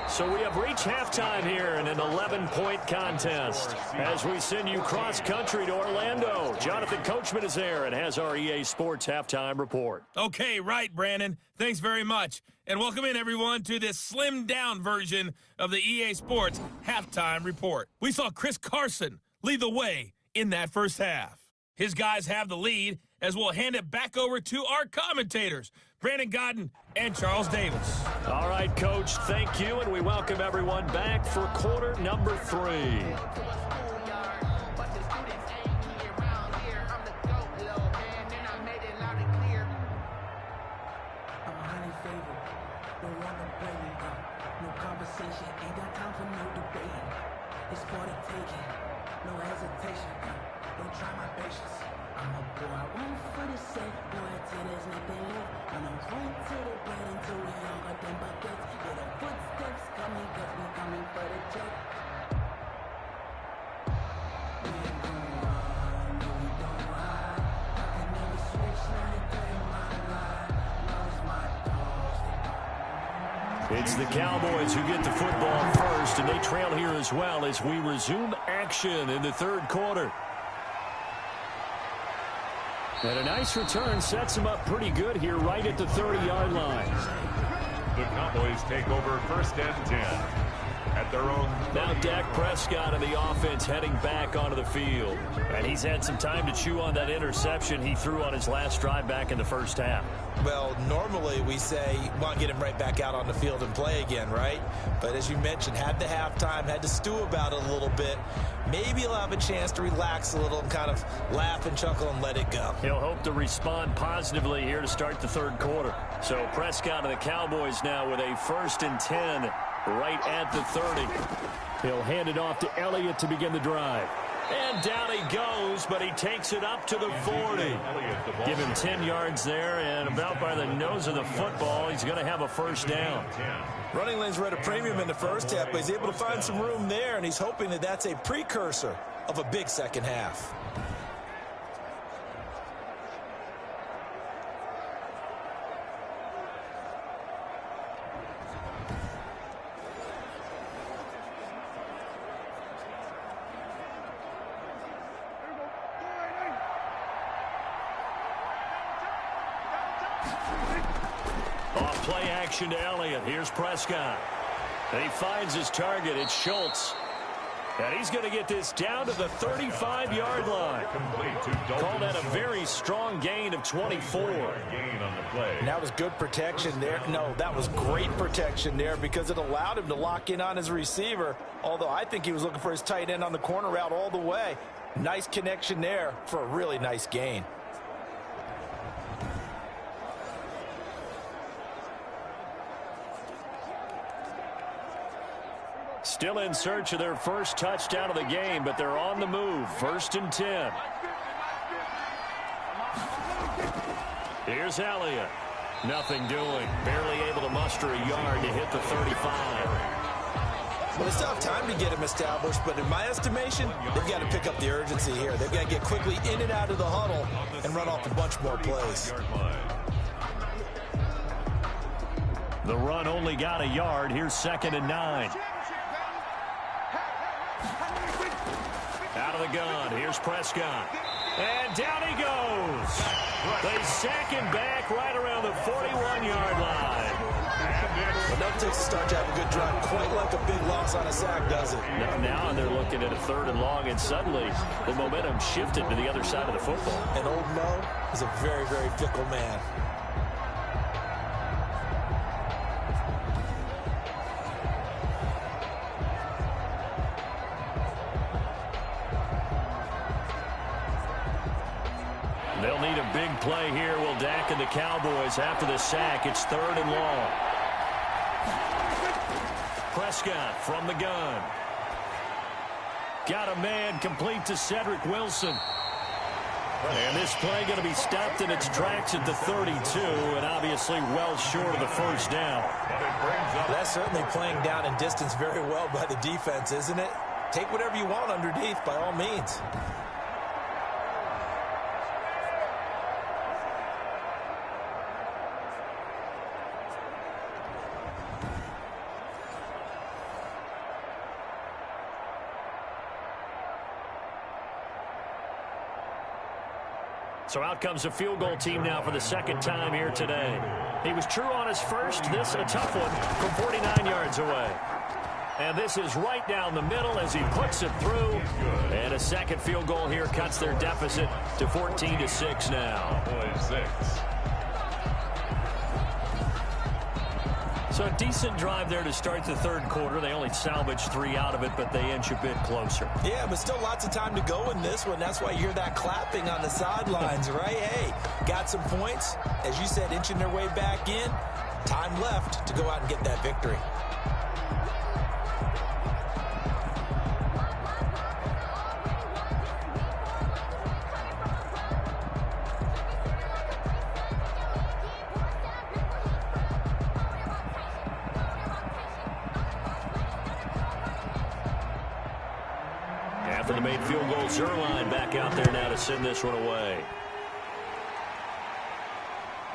So we have reached halftime here in an 11-point contest. As we send you cross-country to Orlando, Jonathan Coachman is there and has our EA Sports Halftime Report. Okay, right, Brandon. Thanks very much. And welcome in, everyone, to this slimmed-down version of the EA Sports Halftime Report. We saw Chris Carson lead the way in that first half. His guys have the lead as we'll hand it back over to our commentators, Brandon Godden and Charles Davis. All right, Coach, thank you, and we welcome everyone back for quarter number 3. It's the Cowboys who get the football first, and they trail here as well as we resume action in the 3rd quarter. And a nice return sets them up pretty good here right at the 30-yard line. The Cowboys take over 1st and 10. at their own. Now Dak Prescott of the offense heading back onto the field. And he's had some time to chew on that interception he threw on his last drive back in the first half. Well, normally we say, want to get him right back out on the field and play again, right? But as you mentioned, had the halftime, had to stew about it a little bit. Maybe he'll have a chance to relax a little and kind of laugh and chuckle and let it go. He'll hope to respond positively here to start the third quarter. So Prescott of the Cowboys now with a 1st and 10 right at the 30. He'll hand it off to Elliott to begin the drive. And down he goes, but he takes it up to the 40. Give him 10 yards there, and about by the nose of the football, he's going to have a first down. Running lanes were at a premium in the first half, but he's able to find some room there, and he's hoping that that's a precursor of a big second half. Play action to Elliott. Here's Prescott. And he finds his target. It's Schultz. And he's going to get this down to the 35-yard line. Call that a very strong gain of 24. And that was good protection there. No, that was great protection there because it allowed him to lock in on his receiver. Although I think he was looking for his tight end on the corner route all the way. Nice connection there for a really nice gain. Still in search of their first touchdown of the game, but they're on the move. 1st and 10. Here's Elliott. Nothing doing. Barely able to muster a yard to hit the 35. Well, they still have time to get him established, but in my estimation, they've got to pick up the urgency here. They've got to get quickly in and out of the huddle and run off a bunch more plays. The run only got a yard. Here's 2nd and 9. Out of the gun. Here's Prescott. And down he goes. They sack him back right around the 41-yard line. But that takes a start to have a good drive. Quite like a big loss on a sack, does it? Now they're looking at a 3rd and long, and suddenly the momentum shifted to the other side of the football. And old Mo is a very, very fickle man. They'll need a big play here. Will Dak and the Cowboys after the sack. It's 3rd and long. Prescott from the gun. Got a man complete to Cedric Wilson. And this play going to be stopped in its tracks at the 32, and obviously well short of the first down. That's certainly playing down in distance very well by the defense, isn't it? Take whatever you want underneath, by all means. So out comes a field goal team now for the 2nd time here today. He was true on his first. This a tough one from 49 yards away. And this is right down the middle as he puts it through. And a 2nd field goal here cuts their deficit to 14-6 now. So a decent drive there to start the 3rd quarter. They only salvaged 3 out of it, but they inch a bit closer. Yeah, but still lots of time to go in this one. That's why you hear that clapping on the sidelines, right? Hey, got some points. As you said, inching their way back in. Time left to go out and get that victory. After the made field goal, Zerline back out there now to send this one away.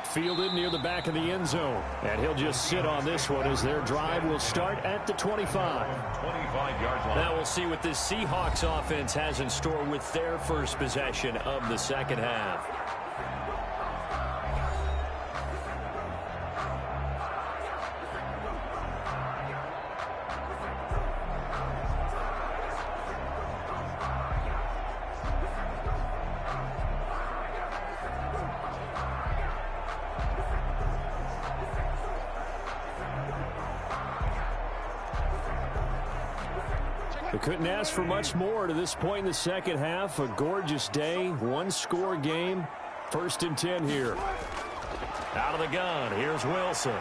Fielded near the back of the end zone. And he'll just sit on this one as their drive will start at the 25. 25-yard line. Now we'll see what this Seahawks offense has in store with their first possession of the 2nd half. They couldn't ask for much more to this point in the second half. A gorgeous day, one-score game. 1st and 10 here. Out of the gun, here's Wilson.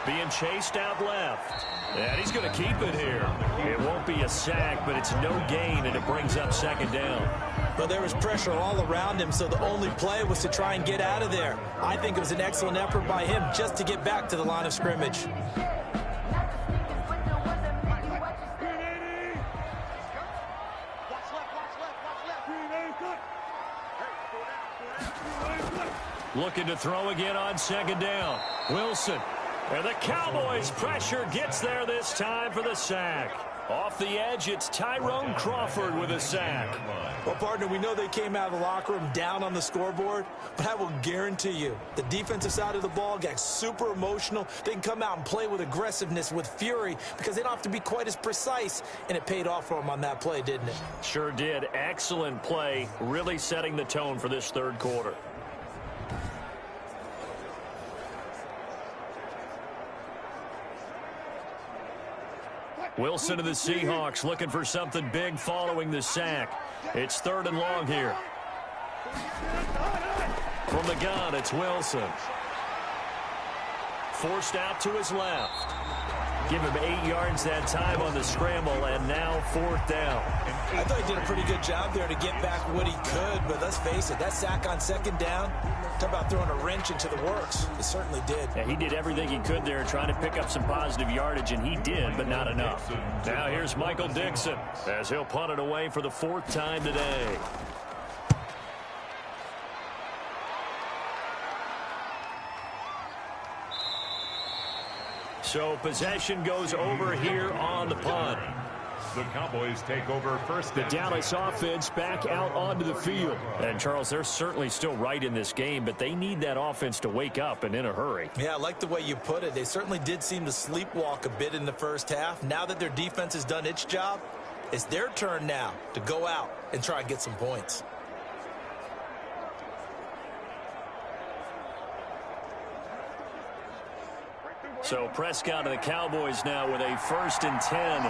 Being chased out left. And he's going to keep it here. It won't be a sack, but it's no gain, and it brings up 2nd down. Well, there was pressure all around him, so the only play was to try and get out of there. I think it was an excellent effort by him just to get back to the line of scrimmage. Looking to throw again on 2nd down. Wilson. And the Cowboys pressure gets there this time for the sack. Off the edge, it's Tyrone Crawford with a sack. Well, partner, we know they came out of the locker room down on the scoreboard, but I will guarantee you the defensive side of the ball got super emotional. They can come out and play with aggressiveness, with fury, because they don't have to be quite as precise, and it paid off for them on that play, didn't it? Sure did. Excellent play, really setting the tone for this 3rd quarter. Wilson of the Seahawks looking for something big following the sack. It's 3rd and long here. From the gun, it's Wilson. Forced out to his left. Give him 8 yards that time on the scramble, and now 4th down. I thought he did a pretty good job there to get back what he could, but let's face it, that sack on 2nd down, talk about throwing a wrench into the works. It certainly did. Yeah, he did everything he could there trying to pick up some positive yardage, and he did, but not enough. Now here's Michael Dixon as he'll punt it away for the 4th time today. So possession goes over here on the punt. The Cowboys take over first. The Dallas offense back out onto the field. And, Charles, they're certainly still right in this game, but they need that offense to wake up and in a hurry. Yeah, I like the way you put it. They certainly did seem to sleepwalk a bit in the first half. Now that their defense has done its job, it's their turn now to go out and try and get some points. So Prescott of the Cowboys now with a 1st and 10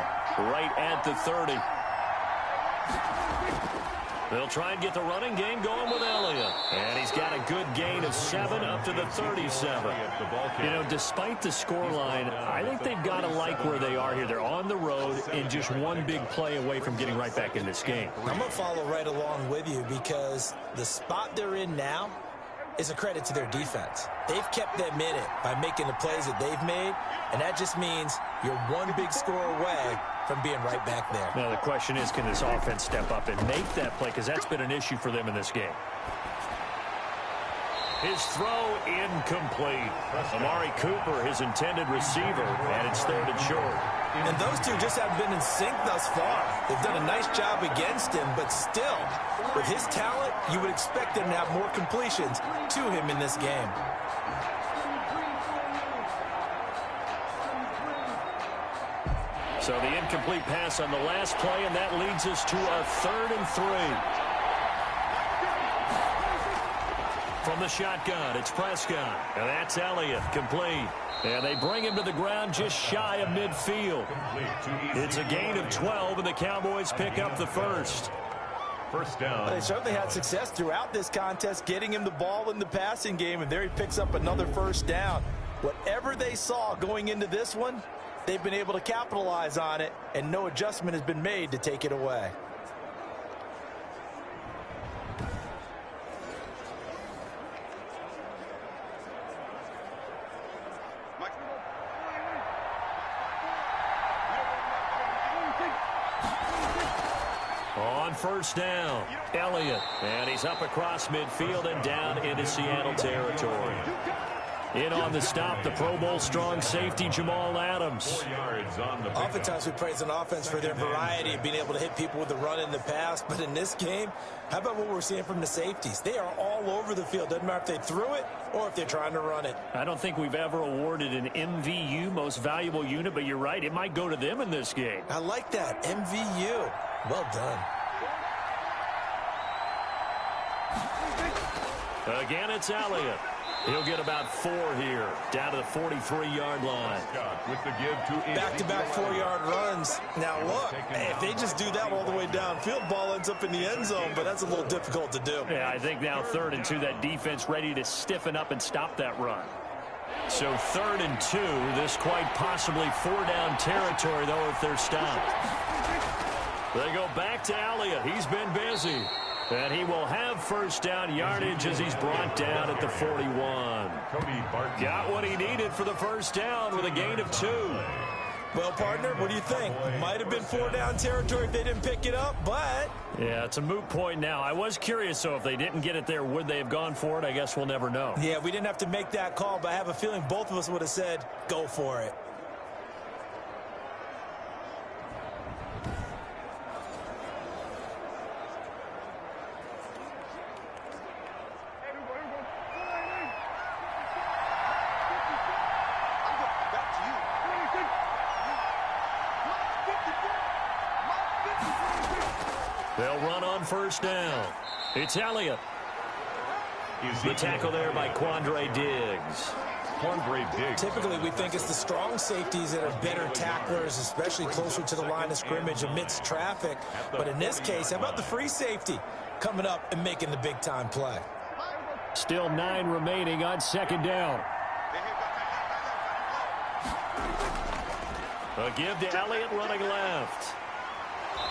right at the 30. They'll try and get the running game going with Elliott. And he's got a good gain of 7 up to the 37. You know, despite the scoreline, I think they've got to like where they are here. They're on the road and just one big play away from getting right back in this game. I'm going to follow right along with you because the spot they're in now is a credit to their defense. They've kept them in it by making the plays that they've made, and that just means you're one big score away from being right back there. Now the question is, can this offense step up and make that play, because that's been an issue for them in this game. His throw incomplete. Amari Cooper, his intended receiver, and it's 3rd and short. And those two just haven't been in sync thus far. They've done a nice job against him, but still, with his talent, you would expect him to have more completions to him in this game. So the incomplete pass on the last play, and that leads us to a 3rd and 3. From the shotgun, it's Prescott. And that's Elliott, complete. And they bring him to the ground just shy of midfield. It's a gain of 12, and the Cowboys pick up the 1st. First down. They certainly had success throughout this contest, getting him the ball in the passing game, and there he picks up another 1st down. Whatever they saw going into this one, they've been able to capitalize on it, and no adjustment has been made to take it away. On 1st down, Elliott. And he's up across midfield and down into Seattle territory. In on the stop, the Pro Bowl strong safety, Jamal Adams. Oftentimes we praise an offense for their variety of being able to hit people with the run in the pass. But in this game, how about what we're seeing from the safeties? They are all over the field. Doesn't matter if they threw it or if they're trying to run it. I don't think we've ever awarded an MVU, most valuable unit, but you're right. It might go to them in this game. I like that. MVU. Well done. Again, it's Elliott. He'll get about 4 here, down to the 43-yard line. Back-to-back 4-yard runs. Now, look, if they just do that all the way downfield, ball ends up in the end zone, but that's a little difficult to do. Yeah, I think now 3rd and 2, that defense ready to stiffen up and stop that run. So 3rd and 2, this quite possibly 4-down territory, though, if they're stopped. They go back to Elliott. He's been busy. And he will have 1st down yardage as he's brought down at the 41. Got what he needed for the 1st down with a gain of 2. Well, partner, what do you think? Might have been 4-down territory if they didn't pick it up, but... Yeah, it's a moot point now. I was curious, so if they didn't get it there, would they have gone for it? I guess we'll never know. Yeah, we didn't have to make that call, but I have a feeling both of us would have said, go for it. They'll run on 1st down. It's Elliott. The tackle there by Quandre Diggs. Typically, we think it's the strong safeties that are better tacklers, especially closer to the line of scrimmage amidst traffic. But in this case, how about the free safety coming up and making the big-time play? Still 9 remaining on 2nd down. A give to Elliott running left.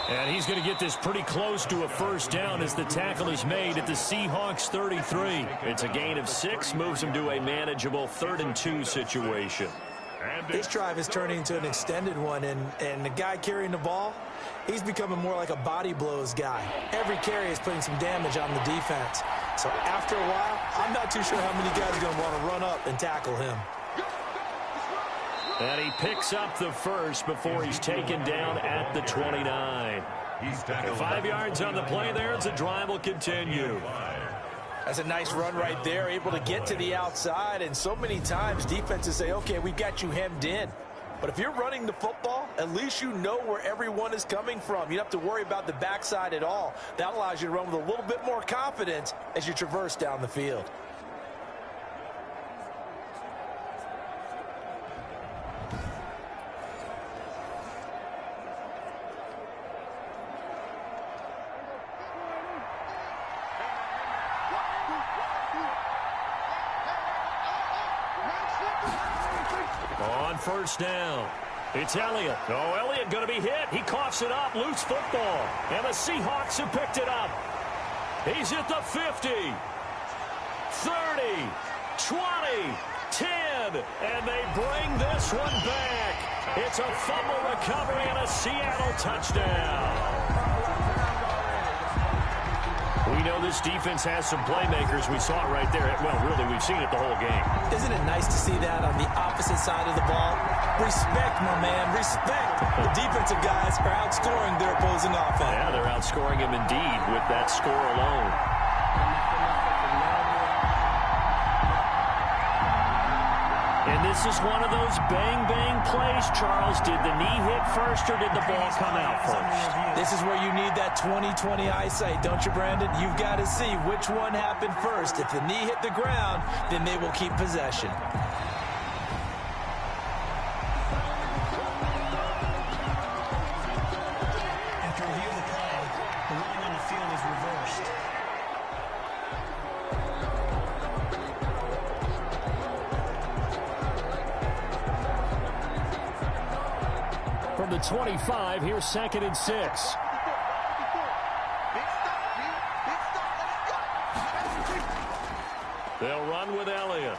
And he's going to get this pretty close to a 1st down as the tackle is made at the Seahawks 33. It's a gain of 6, moves him to a manageable 3rd and 2 situation. This drive is turning into an extended one, and the guy carrying the ball, he's becoming more like a body blows guy. Every carry is putting some damage on the defense. So after a while, I'm not too sure how many guys are going to want to run up and tackle him. And he picks up the 1st before he's taken down at the 29. 5 yards on the play there as the drive will continue. That's a nice run right there, able to get to the outside. And so many times defenses say, okay, we've got you hemmed in. But if you're running the football, at least you know where everyone is coming from. You don't have to worry about the backside at all. That allows you to run with a little bit more confidence as you traverse down the field. On 1st down, it's Elliott. Oh, Elliott going to be hit. He coughs it up. Loose football. And the Seahawks have picked it up. He's at the 50, 30, 20, 10, and they bring this one back. It's a fumble recovery and a Seattle touchdown. We know this defense has some playmakers. We saw it right there. Well, really, we've seen it the whole game. Isn't it nice to see that on the opposite side of the ball? Respect, my man, respect. The defensive guys are outscoring their opposing offense. Yeah, they're outscoring him indeed with that score alone. And this is one of those bang-bang plays, Charles. Did the knee hit first or did the ball come out first? This is where you need that 20/20 eyesight, don't you, Brandon? You've got to see which one happened first. If the knee hit the ground, then they will keep possession. After review of the play, the ruling on the field is reversed. From the 25, here's 2nd and 6. They'll run with Elliott.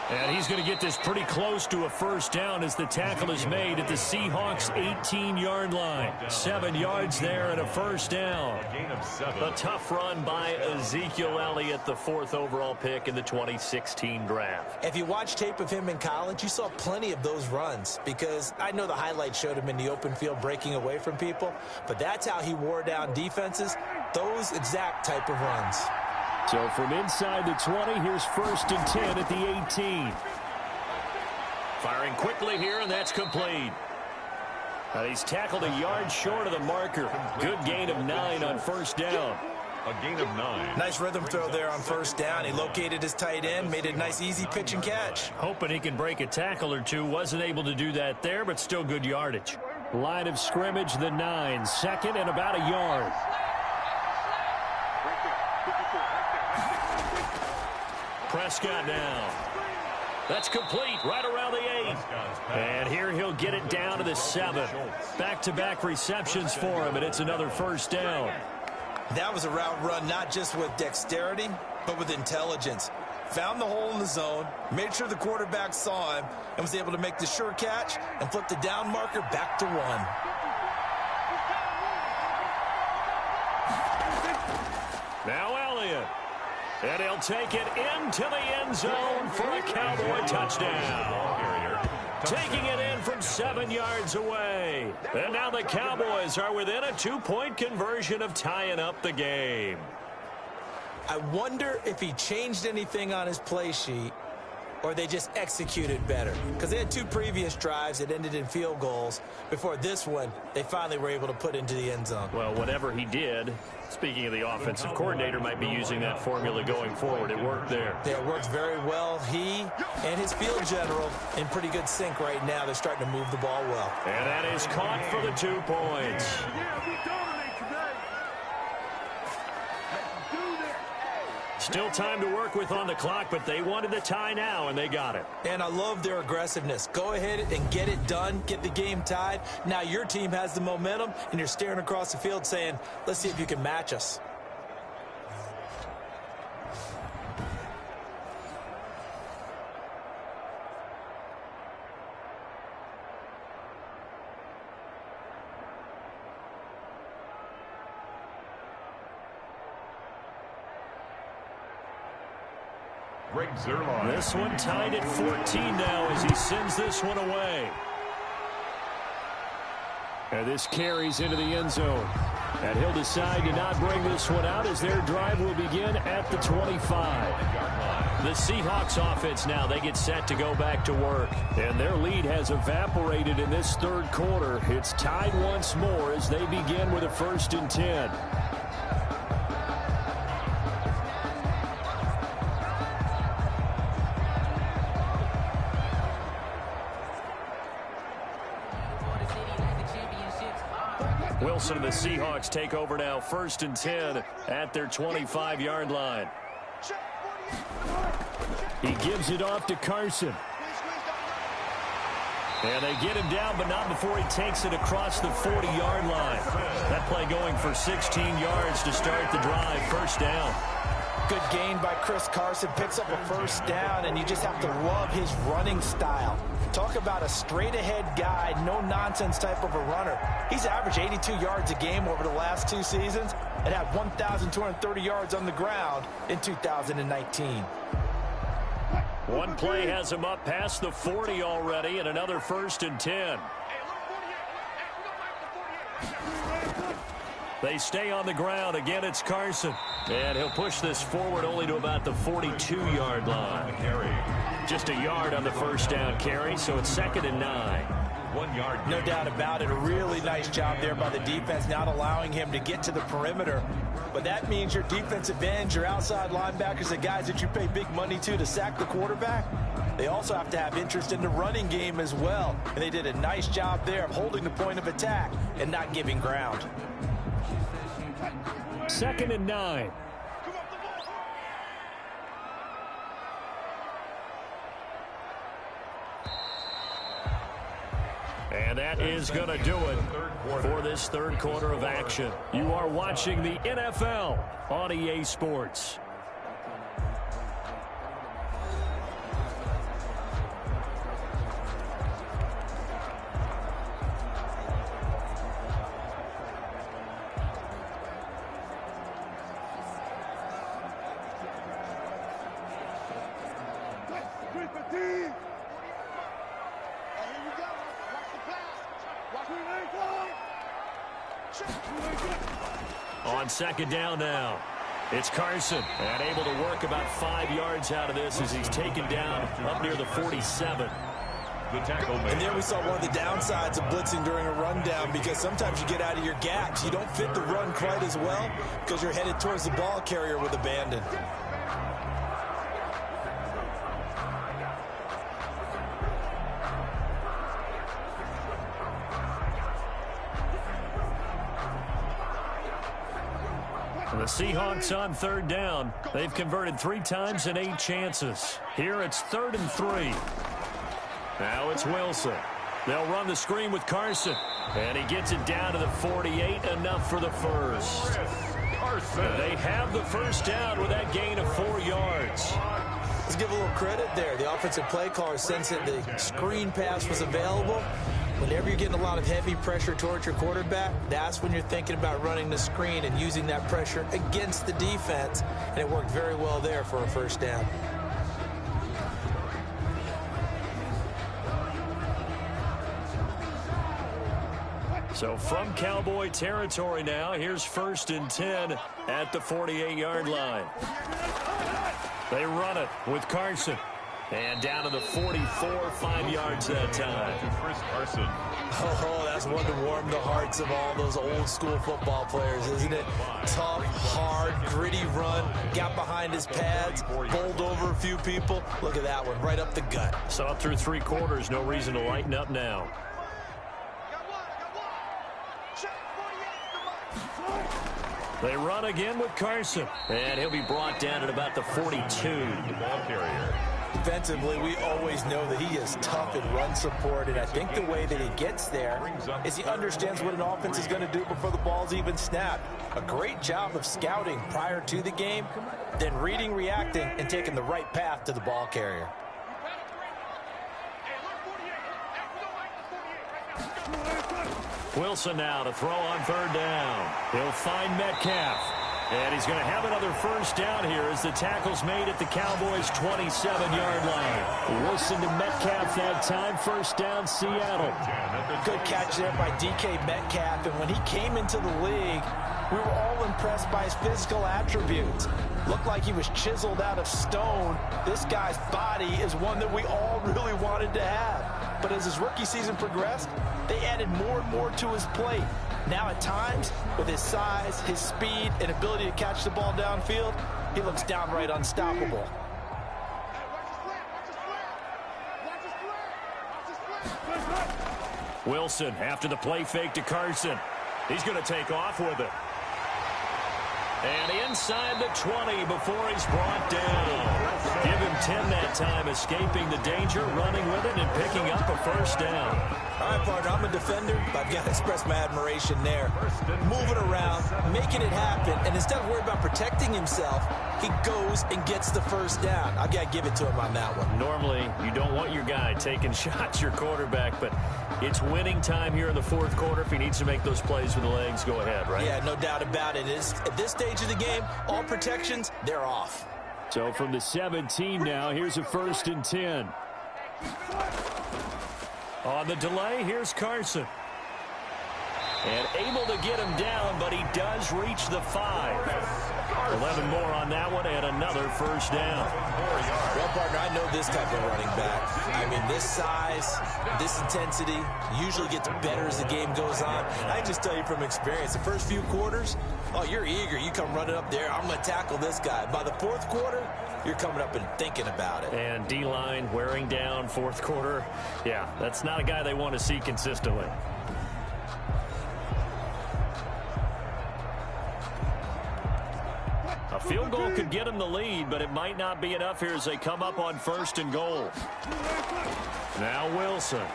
And he's going to get this pretty close to a 1st down as the tackle is made at the Seahawks 18-yard line. 7 yards there and a 1st down. A tough run by Ezekiel Elliott, the 4th overall pick in the 2016 draft. If you watch tape of him in college, you saw plenty of those runs because I know the highlights showed him in the open field breaking away from people, but that's how he wore down defenses, those exact type of runs. So from inside the 20, here's 1st and 10 at the 18. Firing quickly here, and that's complete. He's tackled a yard short of the marker. Good gain of 9 on 1st down. A gain of 9. Nice rhythm throw there on first down. He located his tight end, made a nice easy pitch and catch. Hoping he can break a tackle or two. Wasn't able to do that there, but still good yardage. Line of scrimmage, the 9. Second and about a yard. Prescott now. That's complete right around the 8. And here he'll get it down to the 7. Back-to-back receptions for him, and it's another first down. That was a route run not just with dexterity, but with intelligence. Found the hole in the zone, made sure the quarterback saw him, and was able to make the sure catch and flip the down marker back to 1. Now Elliott. And he'll take it into the end zone for a Cowboy touchdown. Taking it in from 7 yards away. And now the Cowboys are within a 2-point conversion of tying up the game. I wonder if he changed anything on his play sheet or they just executed better. Because they had 2 previous drives that ended in field goals. Before this one, they finally were able to put into the end zone. Well, whatever he did, speaking of the offensive coordinator, might be using that formula going forward. It worked there. Yeah, it works very well. He and his field general in pretty good sync right now. They're starting to move the ball well. And that is caught for the 2 points. Still time to work with on the clock, but they wanted the tie now, and they got it. And I love their aggressiveness. Go ahead and get it done, get the game tied. Now your team has the momentum, and you're staring across the field saying, let's see if you can match us. This one tied at 14 now as he sends this one away. And this carries into the end zone. And he'll decide to not bring this one out as their drive will begin at the 25. The Seahawks offense now, they get set to go back to work. And their lead has evaporated in this third quarter. It's tied once more as they begin with a 1st and 10. Wilson and the Seahawks take over now, 1st and 10 at their 25-yard line. He gives it off to Carson. And they get him down, but not before he takes it across the 40-yard line. That play going for 16 yards to start the drive. First down. Good gain by Chris Carson. Picks up a first down, and you just have to love his running style. Talk about a straight-ahead guy, no-nonsense type of a runner. He's averaged 82 yards a game over the last 2 seasons and had 1,230 yards on the ground in 2019. One play has him up past the 40 already, and another 1st and 10. They stay on the ground. Again, it's Carson. And he'll push this forward only to about the 42-yard line. Just a yard on the first down carry, so it's 2nd and 9. 1 yard. No doubt about it. A really nice job there by the defense, not allowing him to get to the perimeter. But that means your defensive ends, your outside linebackers, the guys that you pay big money to sack the quarterback, they also have to have interest in the running game as well. And they did a nice job there of holding the point of attack and not giving ground. 2nd and 9. And that is going to do it for this third quarter of action. You are watching the NFL on EA Sports. On 2nd down now, it's Carson, and able to work about 5 yards out of this as he's taken down up near the 47. The tackle made. And there we saw one of the downsides of blitzing during a rundown, because sometimes you get out of your gaps. You don't fit the run quite as well because you're headed towards the ball carrier with abandon. The Seahawks on third down. They've converted 3 times in 8 chances. Here it's 3rd and 3. Now it's Wilson. They'll run the screen with Carson. And he gets it down to the 48, enough for the first. They have the first down with that gain of 4 yards. Let's give a little credit there. The offensive play caller sensed that the screen pass was available. Whenever you're getting a lot of heavy pressure towards your quarterback, that's when you're thinking about running the screen and using that pressure against the defense. And it worked very well there for a first down. So from Cowboy territory now, here's 1st and 10 at the 48-yard line. They run it with Carson. And down to the 44, 5 yards that time. Chris Carson. Oh, that's one to warm the hearts of all those old school football players, isn't it? Tough, hard, gritty run. Got behind his pads, bowled over a few people. Look at that one, right up the gut. Saw it through 3 quarters. No reason to lighten up now. They run again with Carson. And he'll be brought down at about the 42. Ball carrier. Defensively, we always know that he is tough in run support, and I think the way that he gets there is he understands what an offense is going to do before the ball's even snapped. A great job of scouting prior to the game, then reading, reacting, and taking the right path to the ball carrier. Wilson now to throw on 3rd down. He'll find Metcalf. And he's going to have another first down here as the tackle's made at the Cowboys' 27-yard line. Wilson to Metcalf that time. First down, Seattle. Good catch there by DK Metcalf. And when he came into the league, we were all impressed by his physical attributes. Looked like he was chiseled out of stone. This guy's body is one that we all really wanted to have. But as his rookie season progressed, they added more and more to his plate. Now at times, with his size, his speed, and ability to catch the ball downfield, he looks downright unstoppable. Wilson after the play fake to Carson. He's going to take off with it. And inside the 20 before he's brought down. Give him 10 that time, escaping the danger, running with it, and picking up a first down. All right, partner, I'm a defender, but I've got to express my admiration there. Moving around, making it happen, and instead of worrying about protecting himself, he goes and gets the first down. I've got to give it to him on that one. Normally, you don't want your guy taking shots, your quarterback, but it's winning time here in the 4th quarter. If he needs to make those plays with the legs, go ahead, right? Yeah, no doubt about it. At this stage of the game, all protections, they're off. So from the 17 now, here's a 1st and 10. On the delay, here's Carson. And able to get him down, but he does reach the 5. 11 more on that one, and another first down. Well, partner, I know this type of running back. I mean, this size, this intensity usually gets better as the game goes on. I can just tell you from experience, the first few quarters, oh, you're eager. You come running up there, I'm going to tackle this guy. By the 4th quarter, you're coming up and thinking about it. And D-line wearing down 4th quarter. Yeah, that's not a guy they want to see consistently. A field goal could get him the lead, but it might not be enough here as they come up on 1st and goal. Now Wilson.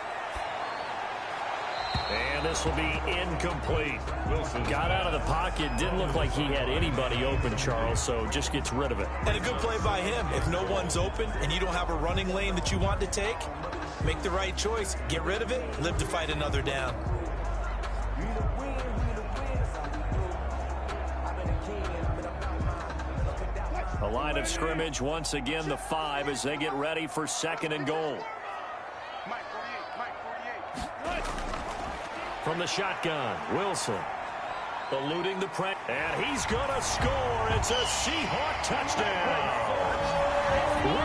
And this will be incomplete. Wilson got out of the pocket. Didn't look like he had anybody open, Charles, so just gets rid of it. And a good play by him. If no one's open and you don't have a running lane that you want to take, make the right choice. Get rid of it. Live to fight another down. A line of scrimmage, once again the 5 as they get ready for 2nd and goal. From the shotgun, Wilson eluding the press, and he's going to score. It's a Seahawk touchdown.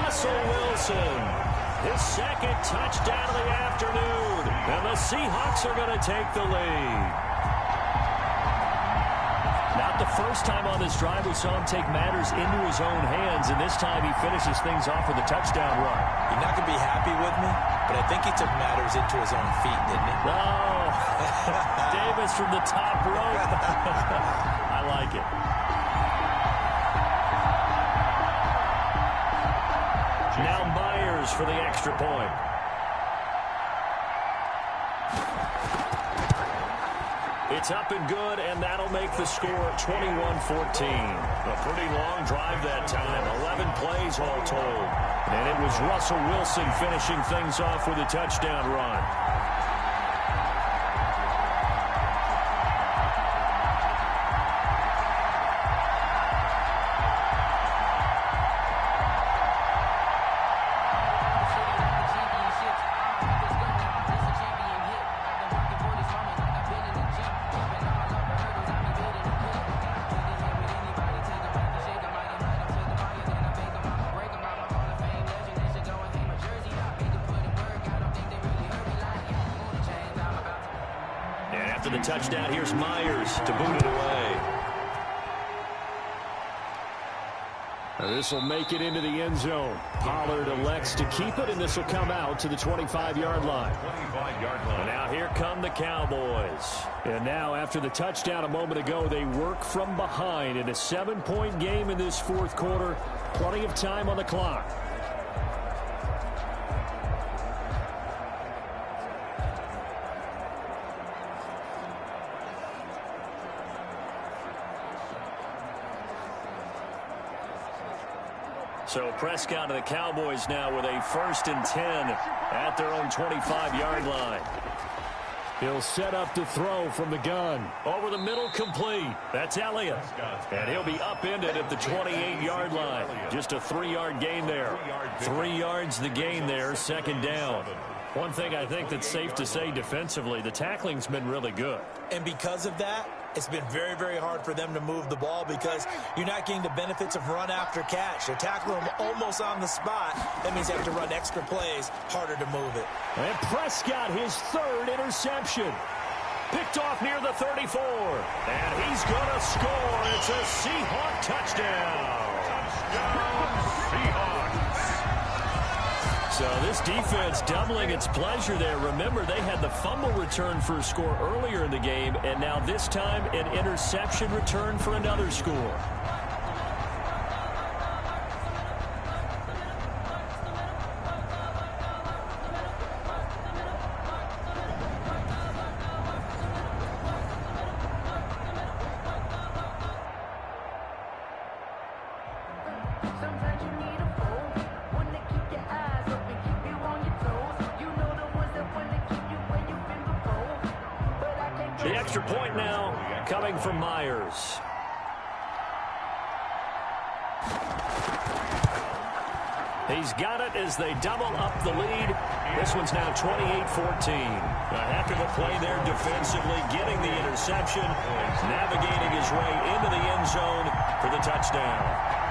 Russell Wilson, His second touchdown of the afternoon. And the Seahawks are going to take the lead. Not the first time on this drive we saw him take matters into his own hands, and this time he finishes things off with a touchdown run. You're not going to be happy with me, but I think he took matters into his own feet, didn't he? Oh, Davis from the top rope. I like it. Now Myers for the extra point. It's up and good, and that'll make the score 21-14. A pretty long drive that time, 11 plays all told. And it was Russell Wilson finishing things off with a touchdown run. The touchdown, here's Myers to boot it away. This will make it into the end zone. Pollard elects to keep it, and this will come out to the 25-yard line. And now here come the Cowboys. And now, after the touchdown a moment ago, they work from behind in a 7-point game in this fourth quarter. Plenty of time on the clock. So Prescott and the Cowboys now with a 1st and 10 at their own 25-yard line. He'll set up to throw from the gun. Over the middle, complete. That's Elliott. And he'll be upended at the 28-yard line. Just a 3-yard gain there. 3 yards the gain there, 2nd down. One thing I think that's safe to say defensively, the tackling's been really good. And because of that, it's been very, very hard for them to move the ball because you're not getting the benefits of run after catch. They're tackling them almost on the spot. That means they have to run extra plays, harder to move it. And Prescott, his 3rd interception. Picked off near the 34. And he's going to score. It's a Seahawk touchdown. Touchdown, Seahawks. So this defense doubling its pleasure there. Remember, they had the fumble return for a score earlier in the game, and now this time an interception return for another score. The extra point now coming from Myers. He's got it as they double up the lead. This one's now 28-14. A heck of a play there defensively, getting the interception, navigating his way into the end zone for the touchdown.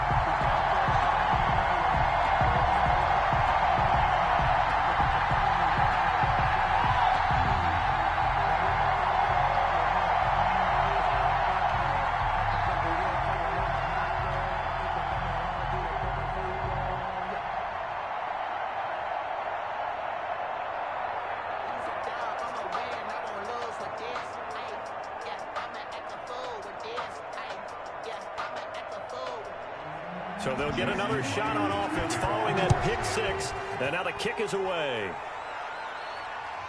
So they'll get another shot on offense following that pick six. And now the kick is away.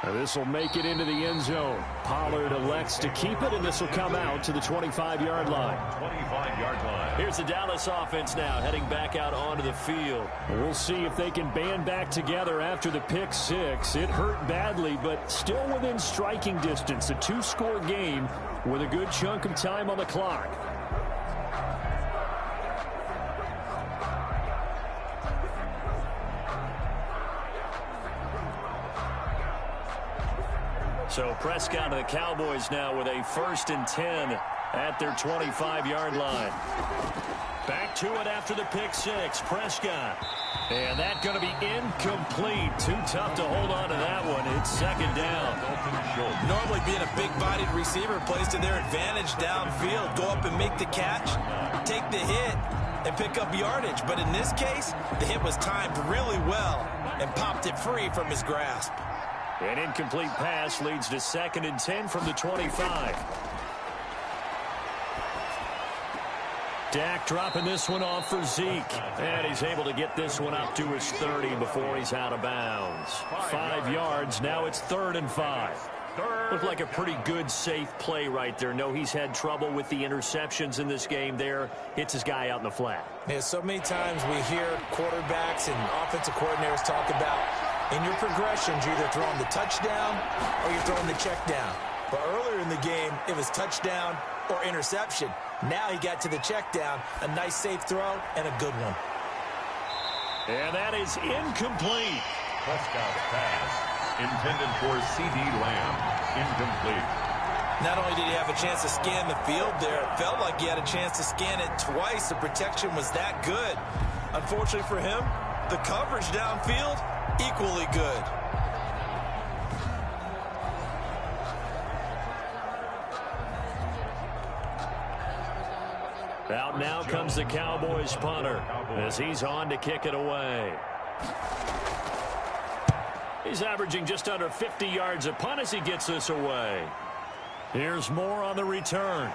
This will make it into the end zone. Pollard elects to keep it, and this will come out to the 25-yard line. 25-yard line. Here's the Dallas offense now heading back out onto the field. We'll see if they can band back together after the pick six. It hurt badly, but still within striking distance. A 2-score game with a good chunk of time on the clock. So Prescott and the Cowboys now with a 1st and 10 at their 25-yard line. Back to it after the pick six. Prescott. And that's going to be incomplete. Too tough to hold on to that one. It's second down. Normally being a big-bodied receiver plays to their advantage downfield. Go up and make the catch, take the hit, and pick up yardage. But in this case, the hit was timed really well and popped it free from his grasp. An incomplete pass leads to 2nd and 10 from the 25. Dak dropping this one off for Zeke. And he's able to get this one up to his 30 before he's out of bounds. 5 yards. Now it's 3rd and 5. Looked like a pretty good, safe play right there. No, he's had trouble with the interceptions in this game there. Hits his guy out in the flat. Yeah, so many times we hear quarterbacks and offensive coordinators talk about in your progressions, you're either throwing the touchdown or you're throwing the check down. But earlier in the game, it was touchdown or interception. Now he got to the check down, a nice safe throw, and a good one. And that is incomplete. Prescott's pass, intended for C.D. Lamb, incomplete. Not only did he have a chance to scan the field there, it felt like he had a chance to scan it twice. The protection was that good. Unfortunately for him, the coverage downfield, equally good. Out now comes the Cowboys punter as he's on to kick it away. He's averaging just under 50 yards a punt as he gets this away. Here's more on the return.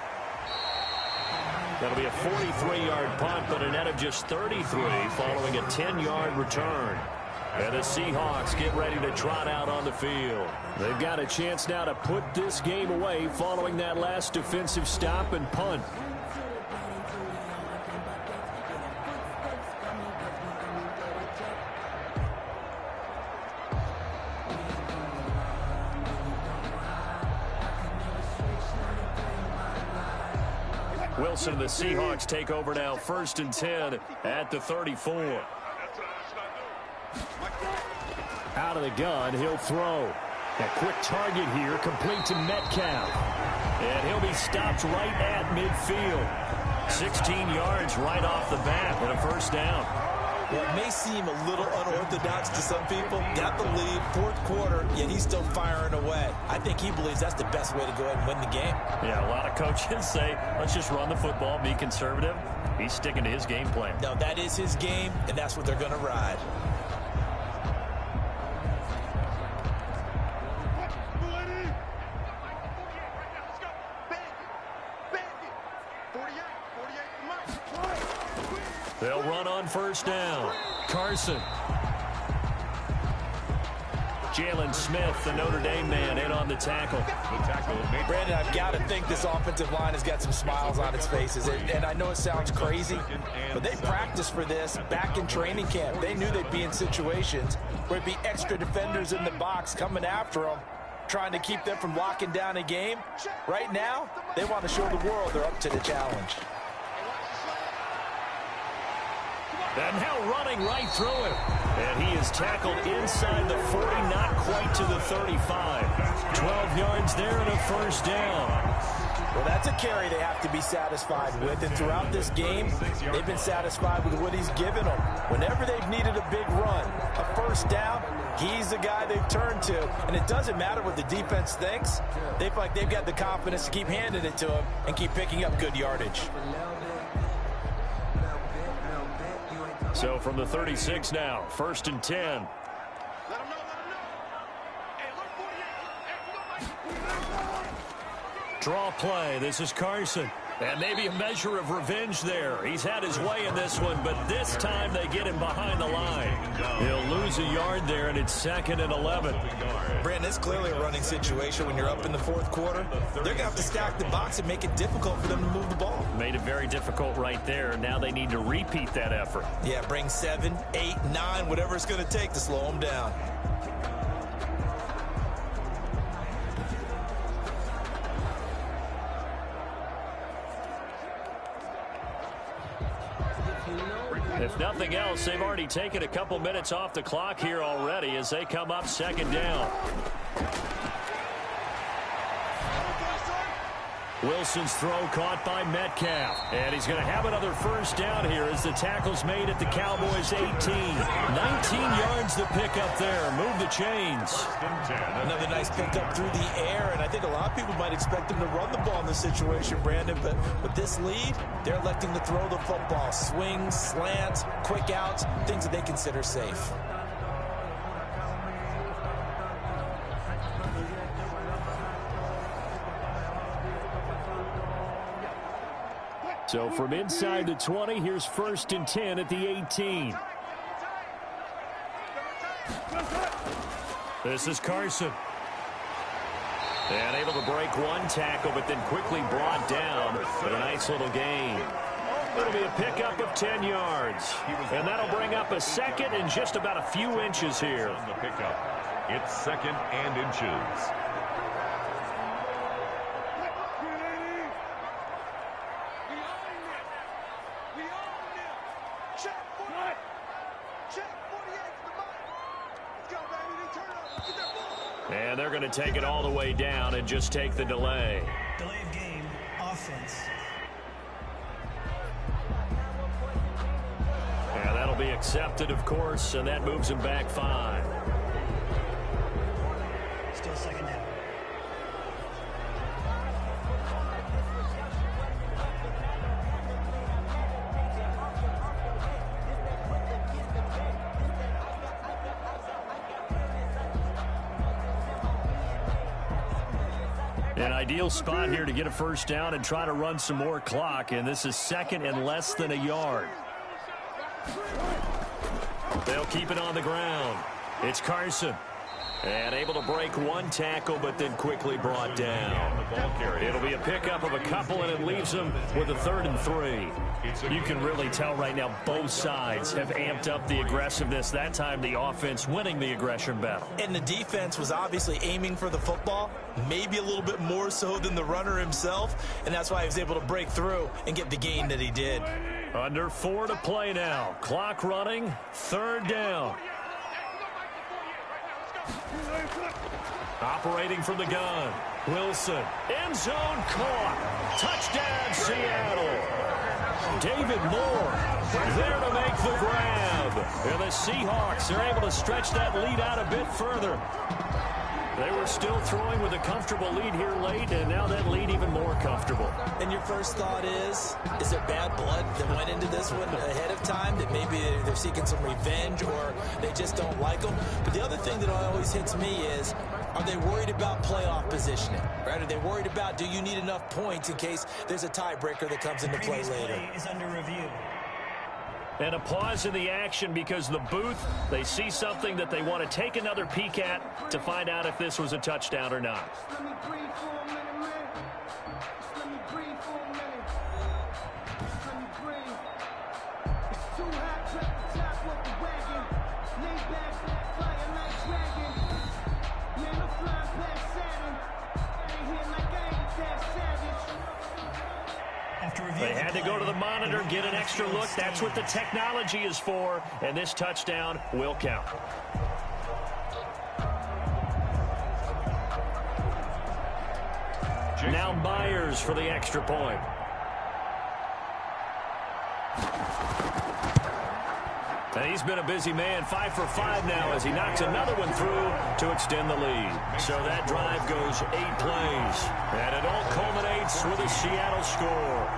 That'll be a 43-yard punt, but a net of just 33 following a 10-yard return. And the Seahawks get ready to trot out on the field. They've got a chance now to put this game away following that last defensive stop and punt. Wilson and the Seahawks take over now, 1st and 10 at the 34. Out of the gun, he'll throw. A quick target here, complete to Metcalf. And he'll be stopped right at midfield. 16 yards right off the bat and a 1st down. Well, it may seem a little unorthodox to some people. Got the lead, 4th quarter, yet he's still firing away. I think he believes that's the best way to go ahead and win the game. Yeah, a lot of coaches say, let's just run the football, be conservative. He's sticking to his game plan. No, that is his game, and that's what they're going to ride. They'll run on 1st down. Carson. Jalen Smith, the Notre Dame man, in on the tackle. Brandon, I've got to think this offensive line has got some smiles on its faces. And I know it sounds crazy, but they practiced for this back in training camp. They knew they'd be in situations where it'd be extra defenders in the box coming after them, trying to keep them from locking down a game. Right now, they want to show the world they're up to the challenge. And now running right through him. And he is tackled inside the 40, not quite to the 35. 12 yards there and a 1st down. Well, that's a carry they have to be satisfied with. And throughout this game, they've been satisfied with what he's given them. Whenever they've needed a big run, a 1st down, he's the guy they've turned to. And it doesn't matter what the defense thinks. They feel like they've got the confidence to keep handing it to him and keep picking up good yardage. So from the 36 now, 1st and 10. Draw play. This is Carson. And maybe a measure of revenge there. He's had his way in this one, but this time they get him behind the line. He'll lose a yard there, and it's 2nd and 11. Brandon, it's clearly a running situation when you're up in the 4th quarter. They're going to have to stack the box and make it difficult for them to move the ball. Made it very difficult right there. Now they need to repeat that effort. Yeah, bring 7, 8, 9, whatever it's going to take to slow them down. If nothing else, they've already taken a couple minutes off the clock here already as they come up 2nd down. Wilson's throw caught by Metcalf. And he's going to have another first down here as the tackle's made at the Cowboys 18. 19 yards to pick up there. Move the chains. Another nice pickup through the air, and I think a lot of people might expect him to run the ball in this situation, Brandon, but with this lead, they're electing to throw the football. Swings, slants, quick outs, things that they consider safe. So from inside the 20, here's 1st and 10 at the 18. This is Carson. And able to break one tackle, but then quickly brought down. But a nice little gain. It'll be a pickup of 10 yards. And that'll bring up a second and just about a few inches here. On the pickup, it's 2nd and inches. And they're going to take it all the way down and just take the delay. Delay of game, offense. And that'll be accepted, of course, and that moves him back 5. Still 2nd down. An ideal spot here to get a first down and try to run some more clock, and this is 2nd and less than a yard. They'll keep it on the ground. It's Carson. And able to break one tackle, but then quickly brought down. It'll be a pickup of a couple, and it leaves them with a 3rd and 3. You can really tell right now both sides have amped up the aggressiveness. That time the offense winning the aggression battle. And the defense was obviously aiming for the football, maybe a little bit more so than the runner himself, and that's why he was able to break through and get the gain that he did. Under 4 to play now. Clock running, 3rd down. Operating from the gun. Wilson. End zone caught. Touchdown, Seattle. David Moore there to make the grab. And the Seahawks are able to stretch that lead out a bit further. They were still throwing with a comfortable lead here late, and now that lead even more comfortable. And your first thought is there bad blood that went into this one ahead of time, that maybe they're seeking some revenge or they just don't like them? But the other thing that always hits me is, are they worried about playoff positioning? Right? Are they worried about, do you need enough points in case there's a tiebreaker that comes into play later? Play is under review. And a pause in the action because the booth, they see something that they want to take another peek at to find out if this was a touchdown or not. Let me breathe for a minute, man. Let me breathe for a minute. Let me breathe. It's too hot, drop the top off the wagon. Lay back, fire like dragon. Man, I'm flying past Saturn. I ain't here like I ain't that savage. They had to go to the monitor, get an extra look. That's what the technology is for, and this touchdown will count. Now Myers for the extra point. And he's been a busy man, 5 for 5 now as he knocks another one through to extend the lead. So that drive goes 8 plays, and it all culminates with a Seattle score.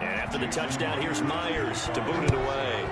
After the touchdown, here's Myers to boot it away.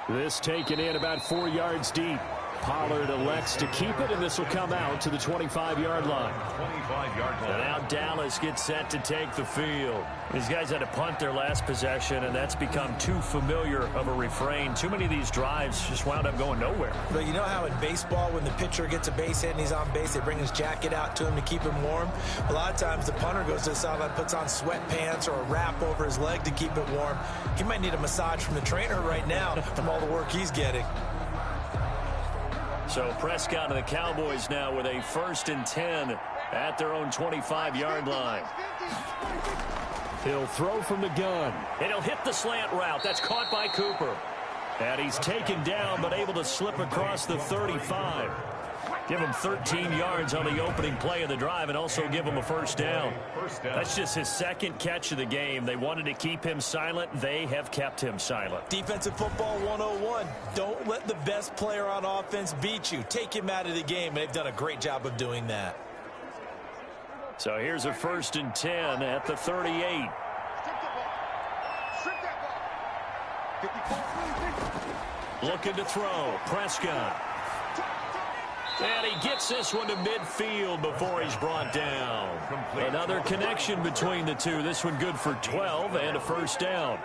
This taken in about 4 yards deep. Pollard elects to keep it, and this will come out to the 25-yard line. 25-yard line. And now Dallas gets set to take the field. These guys had to punt their last possession, and that's become too familiar of a refrain. Too many of these drives just wound up going nowhere. But you know how in baseball, when the pitcher gets a base hit and he's on base, they bring his jacket out to him to keep him warm? A lot of times the punter goes to the sideline, puts on sweatpants or a wrap over his leg to keep it warm. He might need a massage from the trainer right now from all the work he's getting. So Prescott and the Cowboys now with a 1st and 10 at their own 25-yard line. He'll throw from the gun. And he'll hit the slant route. That's caught by Cooper. And he's taken down but able to slip across the 35. Give him 13 yards on the opening play of the drive and also give him a first down. That's just his 2nd catch of the game. They wanted to keep him silent. They have kept him silent. Defensive football 101. Don't let the best player on offense beat you. Take him out of the game. They've done a great job of doing that. So here's a 1st and 10 at the 38. Looking to throw. Prescott. And he gets this one to midfield before he's brought down. Another connection between the two. This one good for 12 and a first down.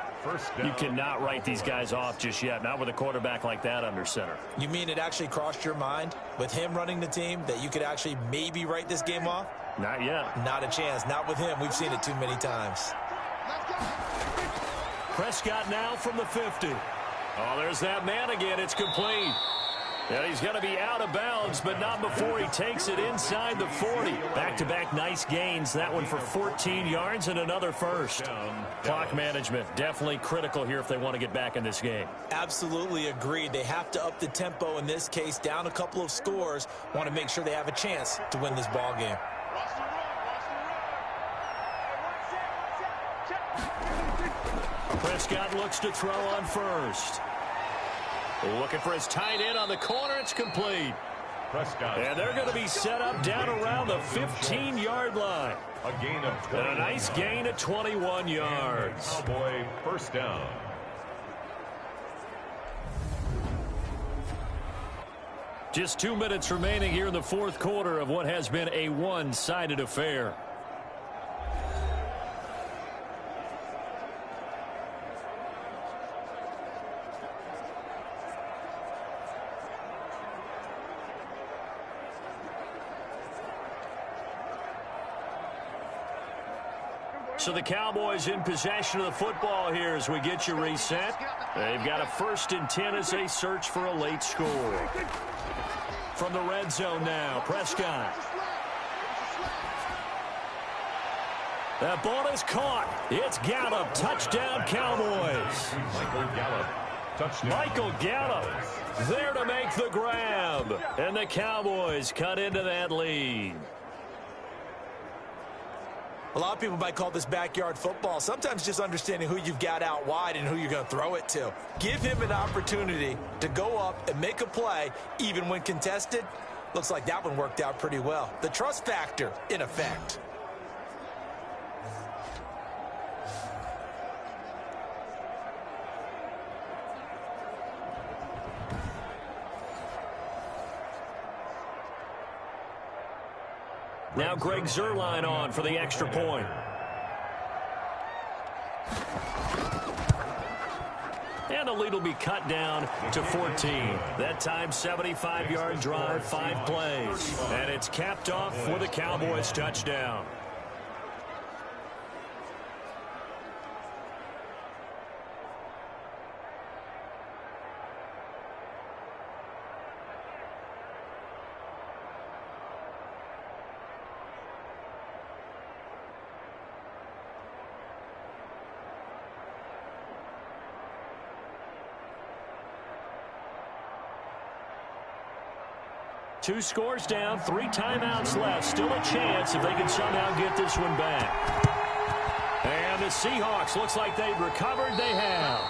You cannot write these guys off just yet, not with a quarterback like that under center. You mean it actually crossed your mind with him running the team that you could actually maybe write this game off? Not yet. Not a chance. Not with him. We've seen it too many times. Prescott now from the 50. Oh, there's that man again. It's complete. And he's going to be out of bounds, but not before he takes it inside the 40. Back-to-back nice gains. That one for 14 yards and another first. Clock management, definitely critical here if they want to get back in this game. Absolutely agreed. They have to up the tempo in this case, down a couple of scores. Want to make sure they have a chance to win this ball game. Prescott looks to throw on first. Looking for his tight end on the corner. It's complete. Prescott. And they're going to be set up down around the 15-yard line. A gain of 20. And a nice gain of 21 yards. Cowboy first down. Just 2 minutes remaining here in the 4th quarter of what has been a one-sided affair. So the Cowboys in possession of the football here as we get you reset. They've got a 1st and 10 as they search for a late score. From the red zone now, Prescott. That ball is caught. It's Gallup. Touchdown, Cowboys. Michael Gallup. Touchdown. Michael Gallup there to make the grab. And the Cowboys cut into that lead. A lot of people might call this backyard football. Sometimes just understanding who you've got out wide and who you're going to throw it to. Give him an opportunity to go up and make a play, even when contested. Looks like that one worked out pretty well. The trust factor in effect. Now Greg Zuerlein on for the extra point. And the lead will be cut down to 14. That time, 75-yard drive, 5 plays. And it's capped off with a Cowboys touchdown. Two scores down, 3 timeouts left. Still a chance if they can somehow get this one back. And the Seahawks, looks like they've recovered. They have.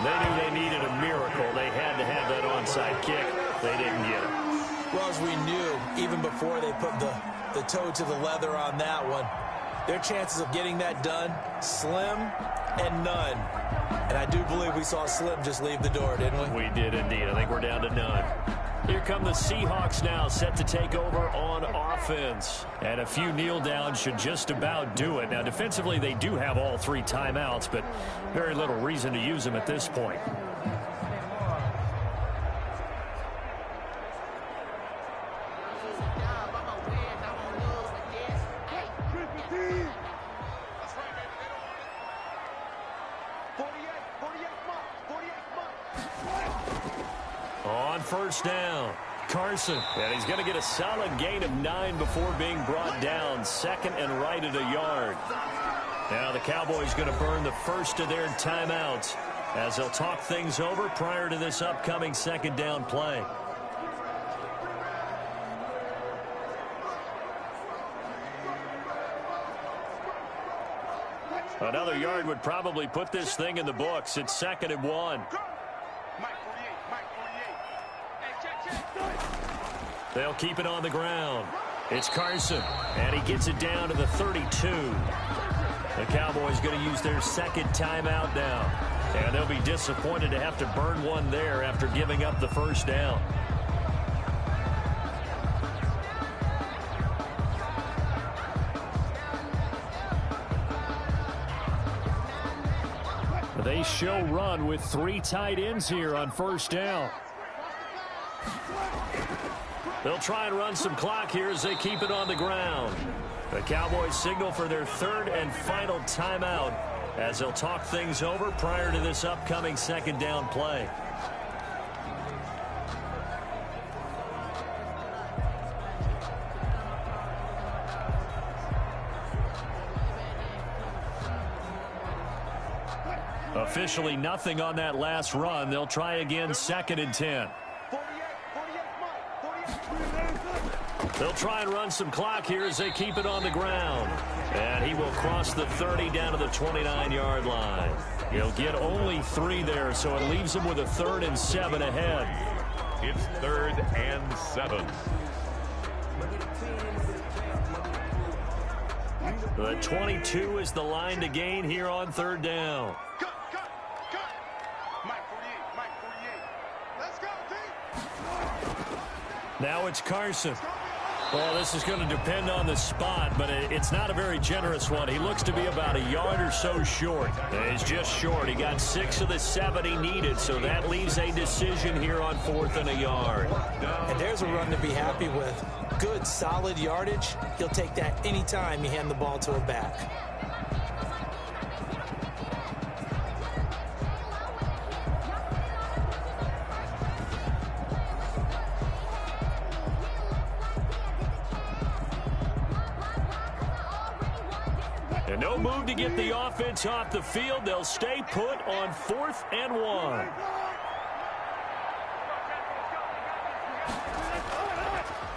They knew they needed a miracle. They had to have that onside kick. They didn't get it. Well, as we knew, even before they put the toe to the leather on that one, their chances of getting that done, slim and none. And I do believe we saw Slim just leave the door, didn't we? We did indeed. I think we're down to none. Here come the Seahawks now, set to take over on offense. And a few kneel downs should just about do it. Now, defensively, they do have all 3 timeouts, but very little reason to use them at this point. On first down, Carson. And he's going to get a solid gain of 9 before being brought down. Second and right at a yard. Now the Cowboys going to burn the first of their timeouts as they'll talk things over prior to this upcoming second down play. Another yard would probably put this thing in the books. It's 2nd and 1. They'll keep it on the ground. It's Carson, and he gets it down to the 32. The Cowboys going to use their second timeout now, and they'll be disappointed to have to burn one there after giving up the first down. They show run with 3 tight ends here on first down. They'll try and run some clock here as they keep it on the ground. The Cowboys signal for their 3rd and final timeout as they'll talk things over prior to this upcoming second down play. Officially nothing on that last run. They'll try again, 2nd and 10. They'll try and run some clock here as they keep it on the ground. And he will cross the 30 down to the 29-yard line. He'll get only 3 there, so it leaves him with a 3rd and 7 ahead. It's 3rd and 7. The 22 is the line to gain here on 3rd down. Now it's Carson. Well, this is going to depend on the spot, but it's not a very generous one. He looks to be about a yard or so short. He's just short. He got 6 of the 7 he needed, so that leaves a decision here on 4th and a yard. And there's a run to be happy with. Good, solid yardage. He'll take that anytime you hand the ball to a back. And no move to get the offense off the field. They'll stay put on 4th and 1.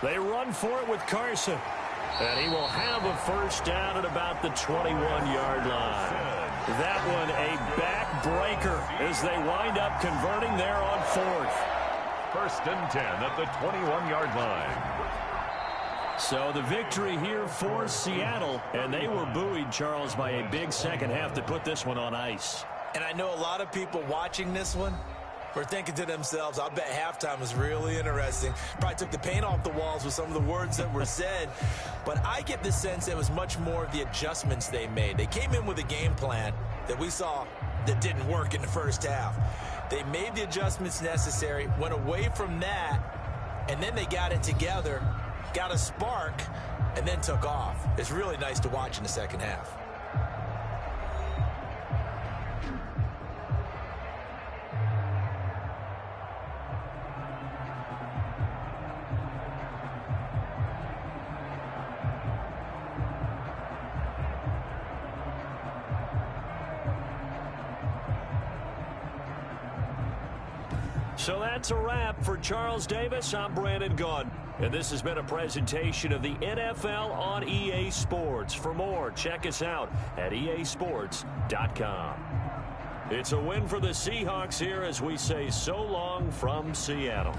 They run for it with Carson. And he will have a first down at about the 21-yard line. That one a backbreaker as they wind up converting there on 4th. 1st and 10 at the 21-yard line. So the victory here for Seattle, and they were buoyed, Charles, by a big second half to put this one on ice. And I know a lot of people watching this one were thinking to themselves, I bet halftime was really interesting. Probably took the paint off the walls with some of the words that were said. But I get the sense it was much more of the adjustments they made. They came in with a game plan that we saw that didn't work in the first half. They made the adjustments necessary, went away from that, and then they got it together, got a spark, and then took off. It's really nice to watch in the second half. So that's a wrap for Charles Davis. I'm Brandon Gunn. And this has been a presentation of the NFL on EA Sports. For more, check us out at easports.com. It's a win for the Seahawks here as we say so long from Seattle.